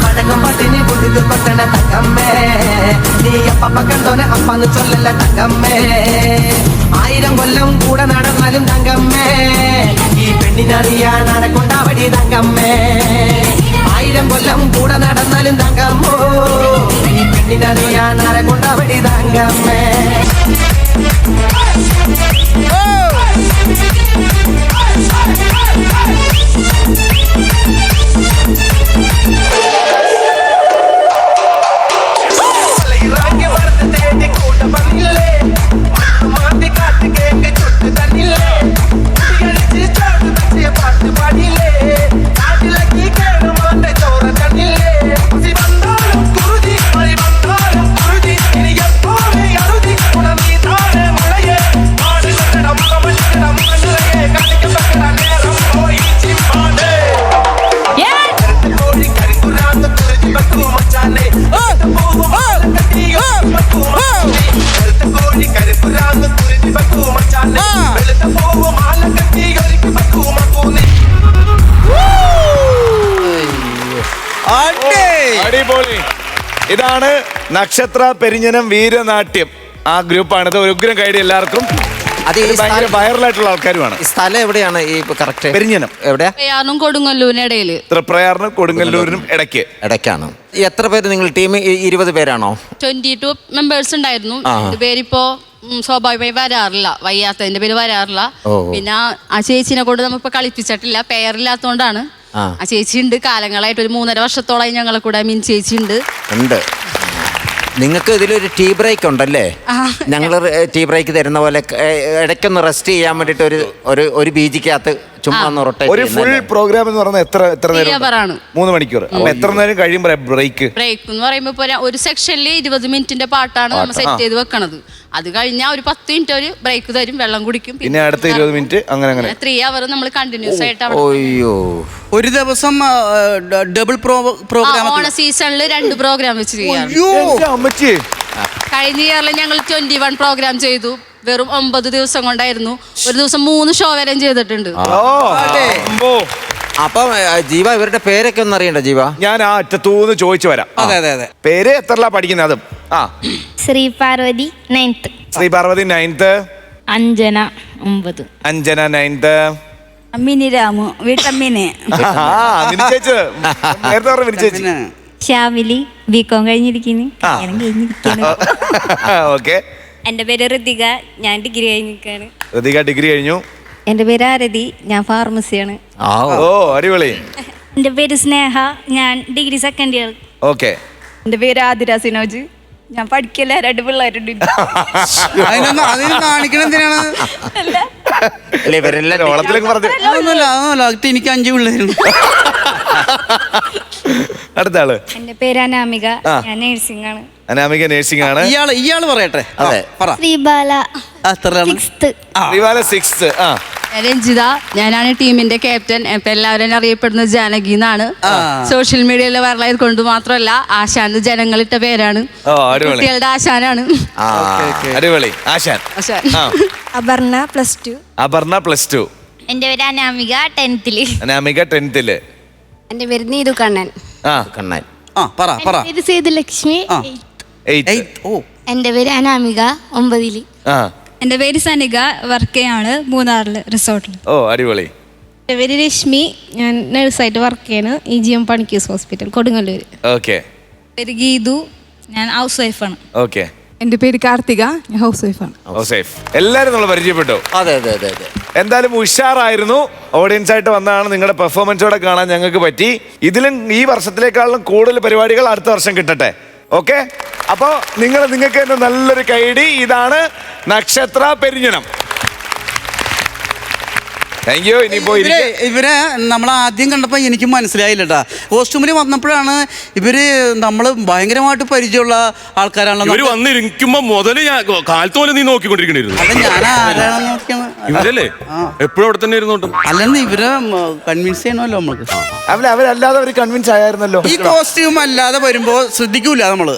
പടക്കം പട്ടിന് ഉടുക്ക കൊട്ടണ തങ്കമ്മേ നീ അപ്പ കണ്ടോനെ അപ്പന്ന് ചൊല്ലല്ല തങ്കമ്മേ 1000 കൊല്ലം കൂടെ നടന്നാലും തങ്കമ്മേ ഈ പെണ്ണിനറിയാൻ നടക്കൊണ്ടാവടി തങ്കമ്മേ 1000 കൊല്ലം കൂടെ നടന്നാലും തങ്കമ്മോ ഈ പെണ്ണിനറിയാൻ നടക്കൊണ്ടാവടി തങ്കമ്മേ അടിപൊളി. ഇതാണ് നക്ഷത്ര പെരിഞ്ഞനം വീരനാട്യം. ആ ഗ്രൂപ്പാണിത്. ഒരു ഉഗ്രം കൈഡി എല്ലാവർക്കും. അത് ഭയങ്കര വൈറലായിട്ടുള്ള ആൾക്കാരുമാണ്. സ്ഥലം എവിടെയാണ് ഈ കറക്റ്റ്? പെരിഞ്ഞനം എവിടെയാ? പ്രയാറിനും കൊടുങ്ങല്ലൂരിനും ഇടയില്. തൃപ്രയാറിനും കൊടുങ്ങല്ലൂരിനും ഇടയ്ക്കാണ്. എത്ര പേര് നിങ്ങൾ ടീം? 20 പേരാണോ? 22 മെമ്പേഴ്സ് ഉണ്ടായിരുന്നു. പേരിപ്പോ സ്വാഭാവികമായി വരാറില്ല, വയ്യാത്തതിന്റെ പേര് വരാറില്ല. പിന്നെ ആ ചേച്ചിനെ കൊണ്ട് നമ്മളിപ്പോ കളിപ്പിച്ചിട്ടില്ല, പേരില്ലാത്തോണ്ടാണ്. ആ ചേച്ചി ഉണ്ട് കാലങ്ങളായിട്ട്, ഒരു 3.5 വർഷത്തോളമായി ഞങ്ങളെ കൂടെ. ചേച്ചി ഉണ്ട്. നിങ്ങൾക്ക് ഇതിലൊരു ടീ ബ്രേക്ക് ഉണ്ടല്ലേ? ഞങ്ങൾ ടീ ബ്രേക്ക് തരുന്ന പോലെ ഇടയ്ക്കൊന്ന് റെസ്റ്റ് ചെയ്യാൻ വേണ്ടിട്ട് ഒരു ബീജിക്കകത്ത് ചുമ്മാ ഒരു ഫുൾ പ്രോഗ്രാം എന്ന് പറഞ്ഞാൽ എത്ര നേരം? 3 മണിക്കൂർ. അപ്പൊ എത്ര നേരം കഴിയുമ്പോ ബ്രേക്ക് എന്ന് പറയുമ്പോ ഒരു സെക്ഷനിൽ 20 മിനിറ്റിന്റെ പാട്ടാണ് നമ്മൾ സെറ്റ് ചെയ്ത് വെക്കണത്. അത് കഴിഞ്ഞാൽ ഒരു 10 മിനിറ്റ് ഒരു ബ്രേക്ക് തരും, വെള്ളം കുടിക്കും. പിന്നെ അടുത്ത 20 മിനിറ്റ് അങ്ങനെ 3 അവർ നമ്മൾ കണ്ടിന്യൂസ് ആയിട്ട്. ഒരു ദിവസം ഡബിൾ പ്രോഗ്രാം. ഓണ സീസണിൽ 2 പ്രോഗ്രാം വെച്ച് ചെയ്യാം. കഴിഞ്ഞ ഇയറിൽ ഞങ്ങൾ 21 പ്രോഗ്രാം ചെയ്തു. വെറും 9 ദിവസം കൊണ്ടായിരുന്നു. ഒരു ദിവസം 3 ഷോ വരെ ചെയ്തിട്ടുണ്ട്. അപ്പൊ ജീവ, ഇവരുടെ പേരൊക്കെ ഒന്ന് അറിയണ്ട ജീവ? ഞാൻ ആ അറ്റത്തൂന്ന് ചോദിച്ചു വരാം. അതെ. പേര് എത്രല്ല പഠിക്കുന്നത്? അതും Sri Parvathy 9th. Sri Parvathy 9th. Anjana 9th. Anjana 9th. Ammini Ramu വീട്ടമ്മീനെ. ശ്യാമിലി ബികോം കഴിഞ്ഞിരിക്കുന്നു. എന്റെ പേര് ഋതിക, ഞാൻ ഡിഗ്രി കഴിഞ്ഞിരിക്കാണ്. ഋതിക ഡിഗ്രി കഴിഞ്ഞു. എന്റെ പേര് ആരതി, ഞാൻ ഫാർമസിയാണ്. അടിപൊളി. എന്റെ പേര് സ്നേഹ, ഞാൻ ഡിഗ്രി 2nd ഇയർ. ഓക്കെ. എന്റെ പേര് ആതിര സിനോജ്, ഞാൻ പഠിക്കല. 2 പിള്ളേരുണ്ട്. അതിന് കാണിക്കണം എന്തിനാണ്? എനിക്ക് 5 പിള്ളേരുണ്ട്. അടുത്ത ആള്. എന്റെ പേര് അനാമിക, ഞാൻ നേഴ്സിംഗ് ആണ്. അനാമിക നേഴ്സിംഗ് ആണ്. ഇയാള് പറയട്ടെ. ശ്രീബാല 6th. രഞ്ജിത, ഞാനാണ് ടീമിന്റെ ക്യാപ്റ്റൻ. ഇപ്പൊ എല്ലാവരും അറിയപ്പെടുന്നത് ജാനകി എന്നാണ്. സോഷ്യൽ മീഡിയയിൽ വൈറലായത് കൊണ്ട് മാത്രമല്ല, ആശാൻ ജനങ്ങളിട്ട പേരാണ്. കുട്ടികളുടെ ആശാനാണ്. അടിപൊളി. ആശാൻ. അപർണ +2. അപർണ +2. എൻ്റെ പേര് അനാമിക 10th. അനാമിക 10th. എൻ്റെ പേര് നീതു കണ്ണൻ. കണ്ണൻ. പറ പേര് സേതുലക്ഷ്മി 8th. എൻ്റെ പേര് അനാമിക 9th. എൻ്റെ പേര് സനിക, വർക്ക് ചെയ്യാണ് മൂന്നാറിൽ റിസോർട്ടിൽ. അടിപൊളി. എൻ്റെ പേര് രശ്മി, ഞാൻ നഴ്സായിട്ട് വർക്ക് ചെയ്യാണ് EGM പണിക്യൂസ് ഹോസ്പിറ്റൽ കൊടുങ്ങല്ലൂർ. ഓക്കെ. പേര് ഗീതു, ഞാൻ ഹൗസ് വൈഫാണ്. ഓക്കെ. എൻ്റെ പേര് കാർത്തിക, ഞാൻ ഹൗസ് വൈഫാണ്. എല്ലാരും നമ്മൾ പരിചയപ്പെട്ടു. അതെ. എന്തായാലും ഉഷാറായിരുന്നു. ഓഡിയൻസ് ആയിട്ട് വന്നതാണ്. നിങ്ങളുടെ പെർഫോമൻസോടെ കാണാൻ ഞങ്ങൾക്ക് പറ്റി. ഇതിലും ഈ വർഷത്തിലേക്കാളും കൂടുതൽ പരിപാടികൾ അടുത്ത വർഷം കിട്ടട്ടെ. ഓക്കെ. അപ്പോ നിങ്ങൾക്ക് തന്നെ നല്ലൊരു കൈഡി. ഇതാണ് നക്ഷത്ര പെരിഞ്ഞനം. Thank you. ഇനിയിപ്പോ ഇവരെ നമ്മൾ ആദ്യം കണ്ടപ്പോൾ എനിക്ക് മനസ്സിലായില്ലട്ടാ. കോസ്റ്റ്യൂമിൽ വന്നപ്പോഴാണ് ഇവര് നമ്മള് ഭയങ്കരമായിട്ട് പരിചയമുള്ള ആൾക്കാരാണല്ലോ. ഇവര് വന്നിരിക്കുമ്പോ മുതല് ഞാൻ കാലത്ത് പോലെ നീ നോക്കിക്കൊണ്ടിരിക്കണിരുന്നു. അല്ല, ഞാൻ ആരാണെന്ന് നോക്കിയാണ്. ഇവരല്ലേ എപ്പോഴും അവിടെ തന്നെ ഇരുന്നോട്ടും. അല്ലെന്ന് ഇവരെ കൺവിൻസ് ചെയ്യണമല്ലോ നമ്മൾക്ക്. അവരല്ലാതെ അവർ കൺവിൻസ് ആയിരുന്നല്ലോ. ഈ കോസ്റ്റ്യൂം അല്ലാതെ വരുമ്പോ ശ്രദ്ധിക്കൂല നമ്മള്.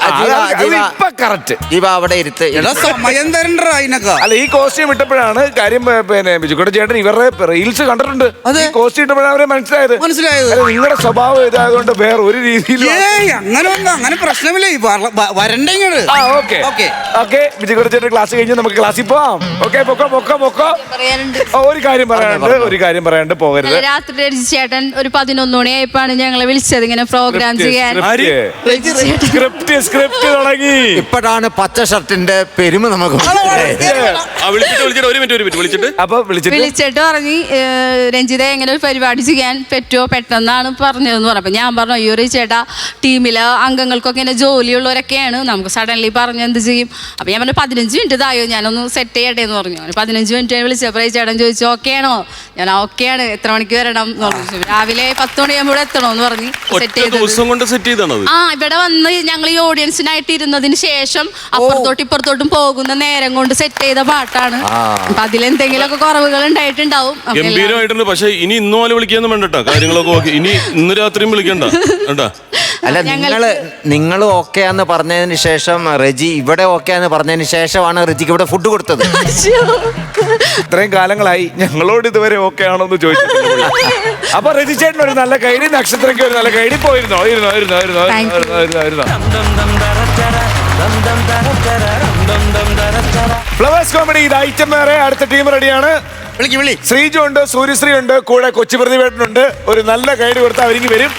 അവിടെ ഇരുത്ത്. സമയം തരണ്ട അതിനൊക്കെ. അല്ല, ഈ കോസ്റ്റ്യൂം ഇട്ടപ്പോഴാണ് കാര്യം. പിന്നെ ബിജുക്കുട്ട ചേട്ടൻ ഇവരുടെ റീൽസ് കണ്ടിട്ടുണ്ട്. കോസ്റ്റ്യൂം ഇട്ടപ്പോഴാണ് അവരെ മനസ്സിലായത്. നിങ്ങളുടെ സ്വഭാവം ഇതായതുകൊണ്ട് വേറെ ഒരു രീതിയിൽ അങ്ങനെ പ്രശ്നമില്ല. വരണ്ടെങ്കിൽ ബിജുക്കുട്ട ചേട്ടൻ ക്ലാസ് കഴിഞ്ഞ് നമുക്ക് ക്ലാസ്സിൽ പോവാം. ഓക്കെ. ഒരു കാര്യം പറയാണ്ട് പോകരുത്. രാത്രി ചേട്ടൻ ഒരു 11 മണിയായപ്പോഴാണ് ഞങ്ങളെ വിളിച്ചത് ഇങ്ങനെ പ്രോഗ്രാം ചെയ്യാൻ. സ്ക്രിപ്റ്റ് തുടങ്ങി. ഇപ്പോഴാണ് പച്ച ഷർട്ടിന്റെ പെരുമ നമുക്ക് വിളിച്ചിട്ട് പറഞ്ഞു, രഞ്ജിത എങ്ങനെ ഒരു പരിപാടി ചെയ്യാൻ പറ്റുമോ പെട്ടെന്നാണ് പറഞ്ഞതെന്ന് പറഞ്ഞു. അപ്പൊ ഞാൻ പറഞ്ഞു, അയ്യോ ചേട്ടാ, ടീമിലെ അംഗങ്ങൾക്കൊക്കെ ഇങ്ങനെ ജോലിയുള്ളവരൊക്കെയാണ്, നമുക്ക് സഡൻലി പറഞ്ഞ് എന്ത് ചെയ്യും. അപ്പൊ ഞാൻ പറഞ്ഞു 15 മിനിറ്റ് ഇതായോ, ഞാനൊന്ന് സെറ്റ് ചെയ്യട്ടെ എന്ന് പറഞ്ഞു. 15 മിനിറ്റ് വിളിച്ചപ്പോൾ ചേട്ടൻ ചോദിച്ചു ഓക്കെ ആണോ. ഞാൻ ഓക്കെയാണ്, എത്ര മണിക്ക് വരണം എന്ന് പറഞ്ഞു. രാവിലെ 10 മണിയാകുമ്പോൾ എത്തണോന്ന് പറഞ്ഞു. സെറ്റ് ചെയ്തത് ഇവിടെ വന്ന് ഞങ്ങൾ ഈ ഓഡിയൻസിനായിട്ട് ഇരുന്നതിന് ശേഷം അപ്പുറത്തോട്ടും പോകുന്ന നേരം കൊണ്ട് സെറ്റ് ചെയ്ത പാട്ടാണ്. അപ്പൊ അതിലെന്തെങ്കിലുമൊക്കെ കുറവുകൾ ഉണ്ടായിട്ടുണ്ടാവും. ഗംഭീരമായിട്ടുണ്ട്. പക്ഷെ ഇനി ഇന്ന് പോലെ വിളിക്കാന്നും വേണ്ടട്ടോ. കാര്യങ്ങളൊക്കെ ഇന്ന് രാത്രിയും വിളിക്കണ്ട. അല്ല, നിങ്ങൾ ഓക്കെയാന്ന് പറഞ്ഞതിന് ശേഷം റെജി ഇവിടെ ഓക്കെയാന്ന് പറഞ്ഞതിന് ശേഷമാണ് റെജിക്ക് ഇവിടെ ഫുഡ് കൊടുത്തത്. ഇത്രയും കാലങ്ങളായി ഞങ്ങളോട് ഇതുവരെ ഓക്കെ ആണോ എന്ന് ചോദിച്ചിട്ടുണ്ട്. അപ്പൊ റെജി ചേട്ടൻ ഒരു നല്ല കൈഡി, നക്ഷത്രയ്ക്ക് ഒരു നല്ല കൈഡി. പോയിരുന്നോ? ഫ്ലവേഴ്സ് കോമഡി ഇത് ഐറ്റം വേറെ. അടുത്ത ടീം റെഡിയാണ്. ശ്രീജു ഉണ്ട്, സൂര്യശ്രീ ഉണ്ട്, കൂടെ കൊച്ചു പ്രതിഭേട്ടനുണ്ട്. ഒരു നല്ല ഗൈഡ് കൊടുത്താൽ അവരിങ്ങി വരും.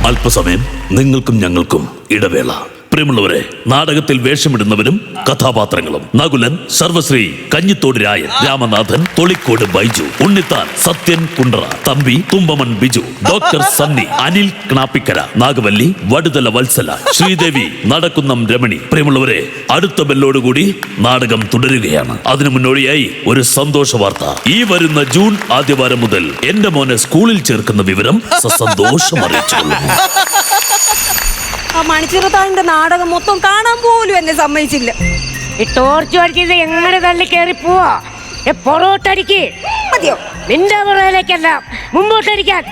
അല്പസമയം നിങ്ങൾക്കും ഞങ്ങൾക്കും ഇടവേള. പ്രിയമുള്ളവരെ, നാടകത്തിൽ വേഷമിടുന്നവരും കഥാപാത്രങ്ങളും: നകുലൻ, സർവശ്രീ കഞ്ഞിത്തോട് രായൻ, രാമനാഥൻ, തൊളിക്കോട് ബൈജു, ഉണ്ണിത്താൻ, സത്യൻ കുണ്ട്ര, തമ്പി തുമ്പമൺ ബിജു, ഡോക്ടർ സണ്ണി, അനിൽ ക്നാപ്പിക്കര, നാഗവല്ലി, വടുതല വത്സല, ശ്രീദേവി, നടക്കുന്നം രമണി. പ്രിയമുള്ളവരെ, അടുത്ത ബെല്ലോടുകൂടി നാടകം തുടരുകയാണ്. അതിനു മുന്നോടിയായി ഒരു സന്തോഷ വാർത്ത. ഈ വരുന്ന ജൂൺ ആദ്യവാരം മുതൽ എന്റെ മോനെ സ്കൂളിൽ ചേർക്കുന്ന വിവരം സന്തോഷം അറിയിച്ചുകൊള്ളുന്നു. ആ മണിച്ചിറത്താഴിന്റെ നാടകം മൊത്തം കാണാൻ പോലും എന്നെ സമ്മതിച്ചില്ല. ഈ ടോർച്ച് അടിച്ചത് എങ്ങനെ തള്ളി കയറി പോവാ? പൊറോട്ടടിക്ക് മതിയോ? നിന്റെ പുറയിലേക്കല്ല, മുമ്പോട്ടടിക്കാൻ.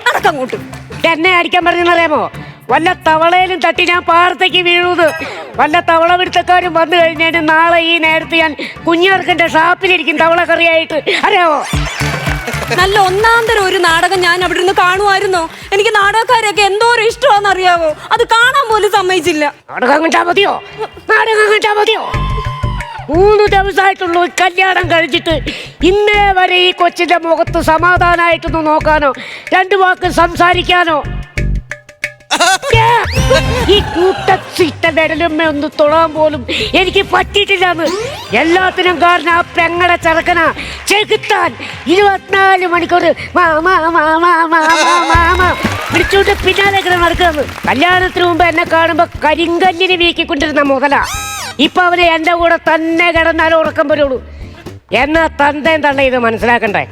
നടക്കങ്ങോട്ട്. എന്നെ അടിക്കാൻ പറഞ്ഞറിയാമോ? വല്ല തവളയിലും തട്ടി ഞാൻ പാടത്തേക്ക് വീഴുന്നത്. വല്ല തവള പിടുത്തക്കാരും വന്നു കഴിഞ്ഞാൽ നാളെ ഈ നേരത്തെ ഞാൻ കുഞ്ഞാർക്കൻ്റെ ഷാപ്പിലിരിക്കും തവള കറിയായിട്ട്. അറിയാമോ? നല്ല ഒന്നാന്തരം ഒരു നാടകം ഞാൻ അവിടെ നിന്ന് കാണുമായിരുന്നോ? എനിക്ക് നാടകക്കാരെയൊക്കെ എന്തോരം ഇഷ്ടമാണെന്ന് അറിയാവോ? അത് കാണാൻ പോലും സമ്മതിച്ചില്ല. നാടകം കണ്ടാ മതിയോ? 3 ദിവസമായിട്ടുള്ളൂ കല്യാണം കഴിച്ചിട്ട്. ഇന്നേ വരെ ഈ കൊച്ചിന്റെ മുഖത്ത് സമാധാനമായിട്ടൊന്ന് നോക്കാനോ 2 വാക്ക് സംസാരിക്കാനോ ഈ കൂട്ടസിട്ട വിരലുമ്മ ഒന്ന് തൊടാൻ പോലും എനിക്ക് പറ്റിയിട്ടില്ലാന്ന്. എല്ലാത്തിനും കാരണം ആ പെങ്ങടെ ചെറുക്കനാ ചെകുത്താൻ. 24 മണിക്കൂർ വിളിച്ചോണ്ട് പിന്നാലെ നടക്കുന്നത്. കല്യാണത്തിന് മുമ്പ് എന്നെ കാണുമ്പോ കരിങ്കല്ലിന് വീക്കിക്കൊണ്ടിരുന്ന മുതലാ. ഇപ്പൊ അവന് എന്റെ കൂടെ തന്നെ കിടന്നാലും ഉറക്കം വരുള്ളൂ. എന്നാ തന്തേം തള്ള ഇത് മനസ്സിലാക്കണ്ടേ?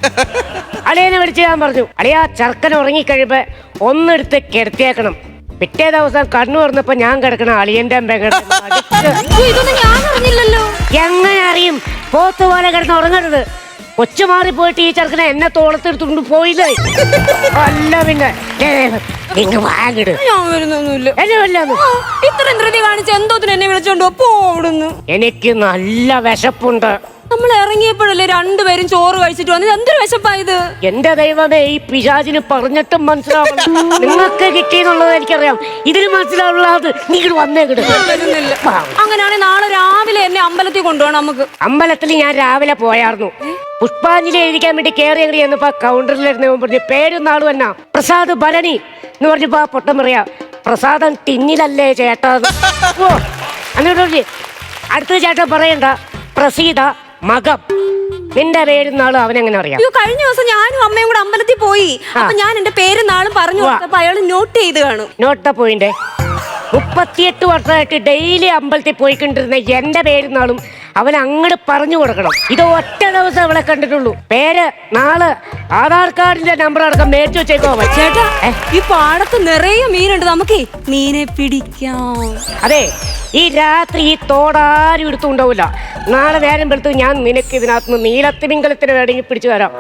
അളിയനെ വിളിച്ച് ഞാൻ പറഞ്ഞു, അളിയാ ചെറുക്കൻ ഉറങ്ങിക്കഴിയുമ്പോ ഒന്നെടുത്ത് കിടത്തിയേക്കണം. പിറ്റേ ദിവസം കണ്ണു തുറന്നപ്പോ ഞാൻ കിടക്കണ അളിയന്റെ ഇതൊന്നും ഞാൻ അറിഞ്ഞില്ലല്ലോ. എങ്ങനെ അറിയും? പോത്ത് പോലെ കിടന്ന് ഉറങ്ങരുത്. കൊച്ചു മാറി പോയിട്ട് ഈ ചെറുക്കനെ എന്നെ തോളത്തെടുത്തുകൊണ്ട് പോയില്ലേ? അല്ല പിന്നെ വാങ്ങിട്. ഞാൻ വരുന്നൊന്നുമില്ല. ഇത്രയും ധൃതി കാണിച്ച് എന്തോത്തിന് എന്നെ വിളിച്ചോണ്ട് പോടുന്നു. എനിക്ക് നല്ല വിശപ്പുണ്ട്. നമ്മൾ ഇറങ്ങിയപ്പോഴല്ലേ രണ്ടുപേരും ചോറ് കഴിച്ചിട്ട് വന്നത്. എന്തൊരു വിശപ്പായത്. എന്റെ ദൈവമേ, ഈ പിശാചിന് പറഞ്ഞിട്ടും മനസ്സിലാവണം. നിങ്ങൾക്ക് കിട്ടിയെന്നുള്ളത് എനിക്കറിയാം. ഇതിന് മനസ്സിലാവുള്ളത് നിങ്ങൾ വന്നേക്കിട്ട്. അങ്ങനെയാണെങ്കിൽ നാളെ രാവിലെ എന്നെ അമ്പലത്തിൽ കൊണ്ടുപോകണം. നമുക്ക് അമ്പലത്തിൽ ഞാൻ രാവിലെ പോയായിരുന്നു. പുഷ്പാഞ്ജലി എഴുതിക്കാൻ വേണ്ടി കയറി എങ്ങനെ ചെന്നപ്പോ കൗണ്ടറിലിരുന്ന് പറഞ്ഞു പേരും നാളും എന്നാ പ്രസാദ് ഭരണി എന്ന് പറഞ്ഞപ്പോ പൊട്ടം പറയാ പ്രസാദം ടിന്നിലല്ലേ ചേട്ടാ. ഓ എന്നിട്ട് അടുത്ത ചേട്ടൻ പറയണ്ട പ്രസീത മകം. നിന്റെ പേരും നാളും അവനെങ്ങനെ അറിയാം? കഴിഞ്ഞ ദിവസം ഞാനും അമ്മയും കൂടെ അമ്പലത്തിൽ പോയി. അപ്പൊ ഞാൻ എന്റെ പേരും നാളും പറഞ്ഞു കൊടുത്തപ്പോ അയാൾ നോട്ട് ചെയ്ത് കാണും. നോട്ട പോയിന്റെ 38 വർഷമായിട്ട് ഡെയിലി അമ്പലത്തിൽ പോയിക്കൊണ്ടിരുന്ന എന്റെ പേരും നാളും അവൻ അങ്ങോട്ട് പറഞ്ഞു കൊടുക്കണം. ഇത് ഒറ്റ ദിവസം അവളെ കണ്ടിട്ടുള്ളൂ. പേര് നാള് ആധാർ കാർഡിന്റെ നമ്പർ അടക്കം മേടിച്ചു വെച്ചേക്കോ. ചേട്ടാ ഈ പാടത്ത് നിറയെ മീനുണ്ട്. നമുക്ക് മീനെ പിടിക്കാം. അതെ, ഈ രാത്രി ഈ തോടാരും എടുത്തുണ്ടാവില്ല. നാളെ നേരം വെളുത്ത് ഞാൻ നിനക്ക് ഇതിനകത്ത് നീലത്തിമിംഗലത്തിന് വേണമെങ്കിൽ പിടിച്ചു തരാം.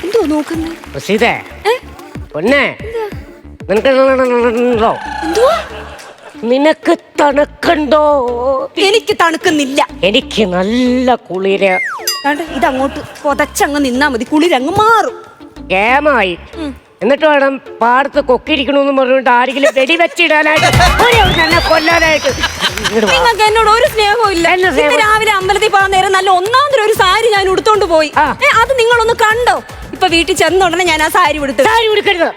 എന്തോ നോക്കുന്നേ പ്രസീതേ പൊന്നെ, നിനക്കുണ്ടോ? നിനക്ക് തണുക്കുണ്ടോ? എനിക്ക് തണുക്കുന്നില്ല. എനിക്ക് നല്ല കുളിര്. ഇതങ്ങോട്ട് പൊതച്ചങ്ങ് നിന്നാ മതി, കുളിരങ്ങ് മാറും. കേമായി. എന്നിട്ട് വേണം പാടത്ത് കൊക്കിരിക്കണമെന്ന് പറഞ്ഞിട്ട് ആരെങ്കിലും വെടി വെച്ചിടാനായിട്ട് എന്നെ കൊല്ലാനായിട്ട്. നിങ്ങൾക്ക് എന്നോട് ഒരു സ്നേഹവും ഇല്ല. രാവിലെ അമ്പലത്തിൽ പോകാൻ നേരം നല്ല ഒന്നാമതൊരു ഒരു സാരി ഞാൻ ഉടുത്തോണ്ട് പോയി. അത് നിങ്ങളൊന്ന് കണ്ടോ? ഇപ്പൊ വീട്ടിൽ ചെന്നോടനെ ഞാൻ ആ സാരി ഉടുത്തു. സാരി ഉടുക്കരുത്.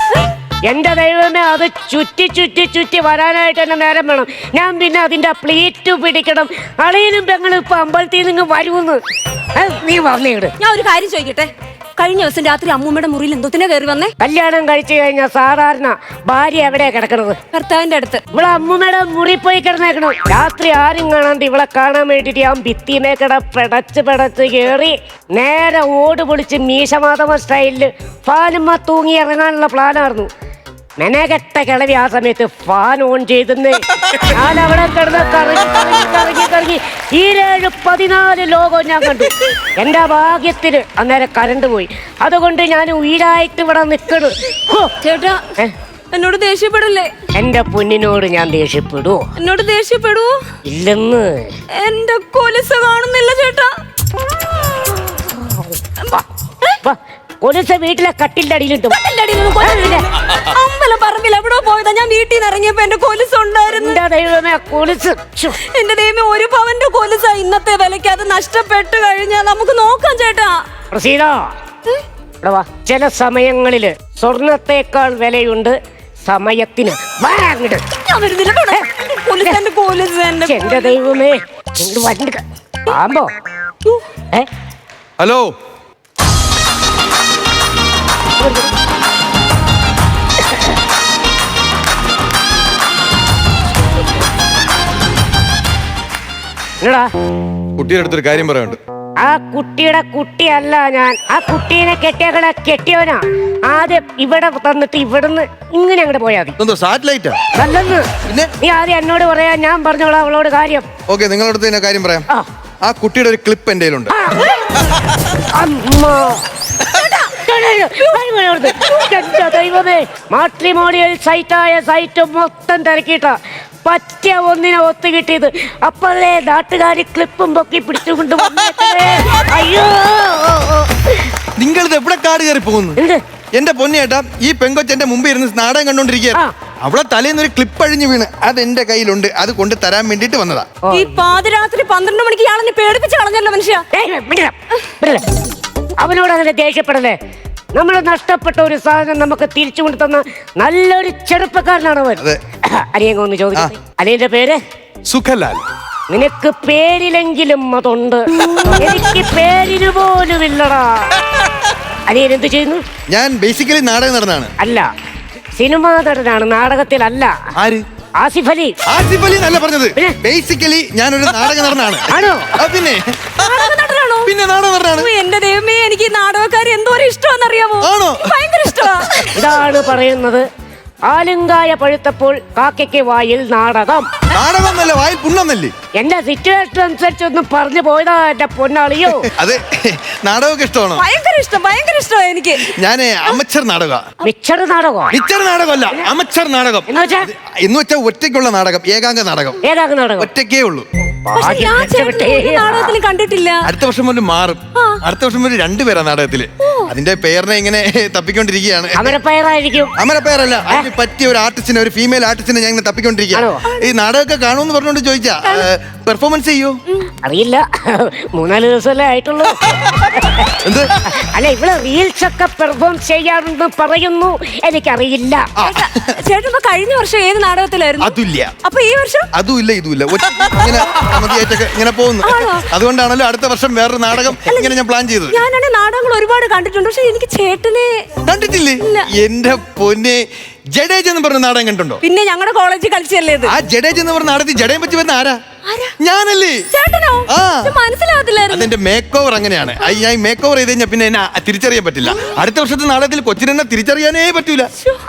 എന്റെ ദൈവമേ, അത് ചുറ്റി ചുറ്റി ചുറ്റി വരാനായിട്ട് തന്നെ നേരം വേണം. ഞാൻ പിന്നെ അതിന്റെ പ്ലേറ്റ് പിടിക്കണം. അളിയനും പെങ്ങളും ഇപ്പൊ അമ്പലത്തിൽ നിന്ന് വരുമെന്ന് നീ പറഞ്ഞിട്ട്. ഞാൻ ഒരു കാര്യം ചോദിക്കട്ടെ? കഴിഞ്ഞ ദിവസം രാത്രി അമ്മൂമ്മയുടെ മുറിയിൽ എന്തോത്തിനെ കയറി വന്നേ? കല്യാണം കഴിച്ചു കഴിഞ്ഞാൽ സാധാരണ ഭാര്യ എവിടെയാ കിടക്കണത്? ഭർത്താവിന്റെ അടുത്ത്. ഇവിടെ അമ്മൂമ്മയുടെ മുറി പോയി കിടന്നേക്കണം. രാത്രി ആരും കാണാണ്ട് ഇവളെ കാണാൻ വേണ്ടിട്ട് ഞാൻ ഭിത്തിമേക്കട പെടച്ച് കയറി നേരെ ഓട് പൊളിച്ച് മീശമാധവ സ്റ്റൈലില് ഫാനുമ്മ തൂങ്ങി ഇറങ്ങാനുള്ള പ്ലാനായിരുന്നു. മെനകെട്ട കിളവി ആ സമയത്ത് ഫാൻ ഓൺ ചെയ്തെന്ന് ഞാൻ അവിടെ കിടന്ന് കറങ്ങി 14 ലോകവും ഞാൻ കണ്ടു. എന്റെ ഭാഗ്യത്തിന് അന്നേരം കറണ്ട് പോയി. അതുകൊണ്ട് ഞാൻ ഉയരായിട്ട് ഇവിടെ നിൽക്കണു. ചേട്ടാ എന്നോട് ദേഷ്യപ്പെടല്ലേ? എന്റെ പൊന്നിനോട് ഞാൻ ദേഷ്യപ്പെടൂ? എന്നോട് ദേഷ്യപ്പെടൂ? ഇല്ലെന്ന്. എന്റെ കൊലുസ് കാണുന്നില്ല ചേട്ടാ. കൊലുസ് വീട്ടിലെ കട്ടിന്റെ അടിയിലിട്ടു. അമ്പലം പറമ്പിൽ എവിടോ പോയതാ. ഞാൻ വീട്ടിൽ നിന്ന് ഇറങ്ങിയപ്പോ എന്റെ കൊലുസ് ഉണ്ടായിരുന്നു. എന്റെ ദൈവമേ, 1 പവന്റെ കൊലുസാ ഇന്നത്തെ വിലയ്ക്ക്. അത് നഷ്ടപ്പെട്ടു കഴിഞ്ഞാൽ നമുക്ക് നോക്കാം ചേട്ടാ. ചില സമയങ്ങളില് സ്വർണത്തേക്കാൾ വിലയുണ്ട് സമയത്തിന്. എന്റെ ദൈവമേ, ഹലോ, കുട്ടിയുടെ അടുത്തൊരു കാര്യം പറയാനുണ്ട്. ആ കുട്ടിയുടെ കുട്ടിയല്ല ഞാൻ. ആ കുട്ടീനെ കെട്ടിയകളെ കെട്ടിയവനാ. ആദ്യം ഇവിടെ തന്നിട്ട് ഇവിടുന്ന് ഇങ്ങനെ അങ്ങോട്ട് പോയാൽ മതി. സാറ്റലൈറ്റാ നല്ലെന്ന് നീ ആദ്യം എന്നോട് പറയാ. ഞാൻ പറഞ്ഞോളാം അവളോട് കാര്യം. ഓക്കെ, നിങ്ങളടുത്ത് തന്നെ കാര്യം പറയാം. ആ കുട്ടിയുടെ ഒരു ക്ലിപ്പ് എന്റെ കയ്യിലുണ്ട്. ദൈവമേ, മാട്രിമോണിയൽ സൈറ്റായ സൈറ്റ് മൊത്തം തിരക്കിയിട്ട പറ്റിയ ഒന്നിനെ ഒത്തു കിട്ടിയത്. അപ്പോഴേ നാട്ടുകാരി ക്ലിപ്പും പൊക്കി പിടിച്ചുകൊണ്ട് വന്നേക്കണേ. അയ്യോ, നിങ്ങളിത് എവിടെ കാട് കയറി പോകുന്നു? എന്റെ പൊന്നേട്ടാ, ഈ പെങ്കൊച്ചെന്റെ മുമ്പ് ഇരുന്ന് നാടകം കണ്ടോണ്ടിരിക്കുക. അവളെ തലേന്ന് ഒരു ക്ലിപ്പ് അഴിഞ്ഞു വീണ്. അത് എന്റെ കയ്യിലുണ്ട്. അത് കൊണ്ട് തരാൻ വേണ്ടിട്ട് വന്നതാ. ഈ പാതിരാത്രി 12 മണിക്ക് ഇയാളെ പേടിപ്പിച്ച് കളഞ്ഞല്ലോ മനുഷ്യ. അവനോട് അങ്ങനെ ദേഷ്യപ്പെടലേ. നമ്മൾ നഷ്ടപ്പെട്ട ഒരു സാധനം നമുക്ക് തിരിച്ചു കൊണ്ട് തന്ന നല്ലൊരു ചെറുപ്പക്കാരനാണ് അവൻ. അനിയൻ ഒന്ന് ചോദിച്ചു, അനിയന്റെ പേര്? സുഖലാൽ. നിനക്ക് പേരിലെങ്കിലും അതുണ്ട്. എനിക്ക് പേരിന് പോലും ഇല്ലടാ. അനിയൻ എന്ത് ചെയ്യുന്നു? ഞാൻ ബേസിക്കലി നാടക നടനാണ്. അല്ല, സിനിമാ നടനാണ്, നാടകത്തിലല്ല. ആര്? ആസിഫ് അലി. ആസിഫ് അലി എന്നല്ല പറഞ്ഞത്. ബേസിക്കലി ഞാനൊരു നാടക നടനാണ്. ആണോ? പിന്നെ പിന്നെ നാടകം നടനാണ്. എന്റെ ദൈവമേ, എനിക്ക് ഈ നാടകക്കാരി എന്തോരം ഇഷ്ടമാണെന്നറിയാമോ? ആണോ? ഭയങ്കര ഇഷ്ടമാ. ഇതാണ് പറയുന്നത്, ആലുങ്കായ പഴുത്തപ്പോൾ കാക്കയ്ക്ക് വായിൽ നാടകം. നാടകം എന്നല്ല, വായിൽ പുണ്ണന്നല്ലേ. എന്റെ സിറ്റുവേഷൻ അനുസരിച്ചൊന്നും പറഞ്ഞു പോയതാ എന്റെ പൊന്നാളിയോ. അതെ, നാടകമൊക്കെ ഇഷ്ടമാണോ? ഭയങ്കര ഇഷ്ടമാ എനിക്ക്. ഞാൻ അമച്ചർ നാടകം. മിച്ചർ നാടകോ? മിച്ചർ നാടകമല്ല, അമച്ചർ നാടകം എന്ന് വെച്ചാൽ ഒറ്റയ്ക്കുള്ള നാടകം, ഏകാംഗ നാടകം. ഏകാംഗ നാടകം ഒറ്റയ്ക്കേ ഉള്ളൂ. പക്ഷെ ഞാൻ ചേട്ടനെ ഒരു നാടകത്തിൽ കണ്ടിട്ടില്ല. അടുത്ത വർഷം മുതൽ മാറും. അടുത്ത വർഷം മുതൽ 2 പേരാ നാടകത്തില്. അതിന്റെ പേരിനെ ഇങ്ങനെ തപ്പിക്കൊണ്ടിരിക്കുകയാണ്. അമരപ്പയറായിരിക്കും. അമരപ്പയറല്ല, അതിന് പറ്റിയ ഒരു ആർട്ടിസ്റ്റിനെ, ഒരു ഫീമെയിൽ ആർട്ടിസ്റ്റിനെ ഞാൻ ഇങ്ങനെ തപ്പിക്കൊണ്ടിരിക്കുകയാണ്. ഈ നാടകമൊക്കെ കാണുമെന്ന് പറഞ്ഞുകൊണ്ട് ചോദിച്ചാ പെർഫോമൻസ് ചെയ്യോ? അറിയില്ല, 3-4 ദിവസമല്ലേ ആയിട്ടുള്ളൂ. എന്ത്? അല്ല, ഇവിടെ റീൽസ് ഒക്കെ പെർഫോം ചെയ്യാറുണ്ട് പറയുന്നു, എനിക്കറിയില്ല. ചേട്ടൻ ഇപ്പൊ കഴിഞ്ഞ വർഷം ഏത് നാടകത്തിലായിരുന്നു? അതുമില്ല. അപ്പൊ ഈ വർഷം? അതുമില്ല, ഇതുമില്ല. ഇങ്ങനെ സമിതിയായിട്ടൊക്കെ ഇങ്ങനെ പോകുന്നു. അതുകൊണ്ടാണല്ലോ അടുത്ത വർഷം വേറൊരു നാടകം ഇങ്ങനെ ഞാൻ പ്ലാൻ ചെയ്തത്. ഞാനാണ് നാടകങ്ങൾ ഒരുപാട് കണ്ടിട്ടുണ്ട്, പക്ഷെ എനിക്ക് ചേട്ടനെ കണ്ടിട്ടില്ലേ? എന്റെ പൊന്നെ, ജഡേജ് എന്ന് പറഞ്ഞ നാടകം കണ്ടുണ്ടോ? പിന്നെ ഞങ്ങളുടെ കോളേജിൽ കളിച്ചല്ലേ ഇത്. ആ ജഡേജ് എന്ന് പറഞ്ഞ നാടകത്തിൽ ജഡയും വെച്ച് വരുന്ന ആരാ? ഞാനല്ലേ. ചേട്ടനോ? മനസ്സിലാകത്തില്ലായിരുന്നു. അതെന്റെ മേക്ക് ഓവർ അങ്ങനെയാണ്. ഞാൻ മേക്ക് ഓവർ ചെയ്ത് കഴിഞ്ഞാൽ പിന്നെ എന്നെ തിരിച്ചറിയാൻ പറ്റില്ല. അടുത്ത വർഷത്തെ നാടകത്തിൽ കൊച്ചിനെ തിരിച്ചറിയാനേ പറ്റൂല.